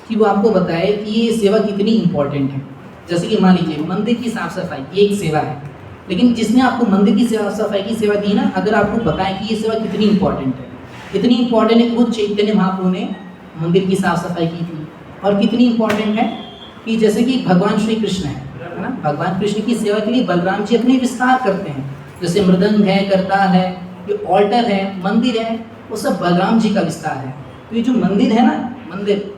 कि वो आपको बताए कि ये सेवा कितनी इम्पोर्टेंट है। जैसे कि मान लीजिए मंदिर की साफ सफाई, ये एक सेवा है, लेकिन जिसने आपको मंदिर की साफ सफाई की सेवा दी ना, अगर आपको बताएं कि ये सेवा कितनी इम्पोर्टेंट है, कितनी इम्पोर्टेंट है, खुद चैतन्य महाप्रभु ने मंदिर की साफ सफाई की थी, और कितनी इम्पोर्टेंट है कि जैसे कि भगवान श्री कृष्ण है ना, भगवान कृष्ण की सेवा के लिए बलराम जी अपने विस्तार करते हैं। जैसे मृदंग है, करताल है, ये ऑल्टर है, मंदिर है, वो सब बलराम जी का विस्तार है। तो ये जो मंदिर है ना, मंदिर,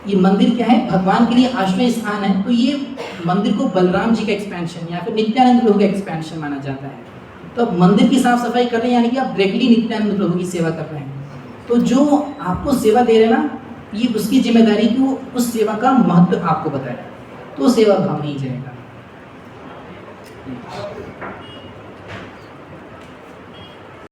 ये मंदिर क्या है? भगवान के लिए आश्रय स्थान है। तो ये मंदिर को बलराम जी का एक्सपेंशन या फिर नित्यानंद प्रभु का एक्सपेंशन माना जाता है। तो अब मंदिर की साफ सफाई कर रहे हैं यानी कि आप डायरेक्टली नित्यानंद प्रभु की सेवा कर रहे हैं। तो जो आपको सेवा दे रहे हैं ना, ये उसकी जिम्मेदारी कि वो उस सेवा का महत्व आपको बताए, तो सेवा भाव नहीं जाएगा।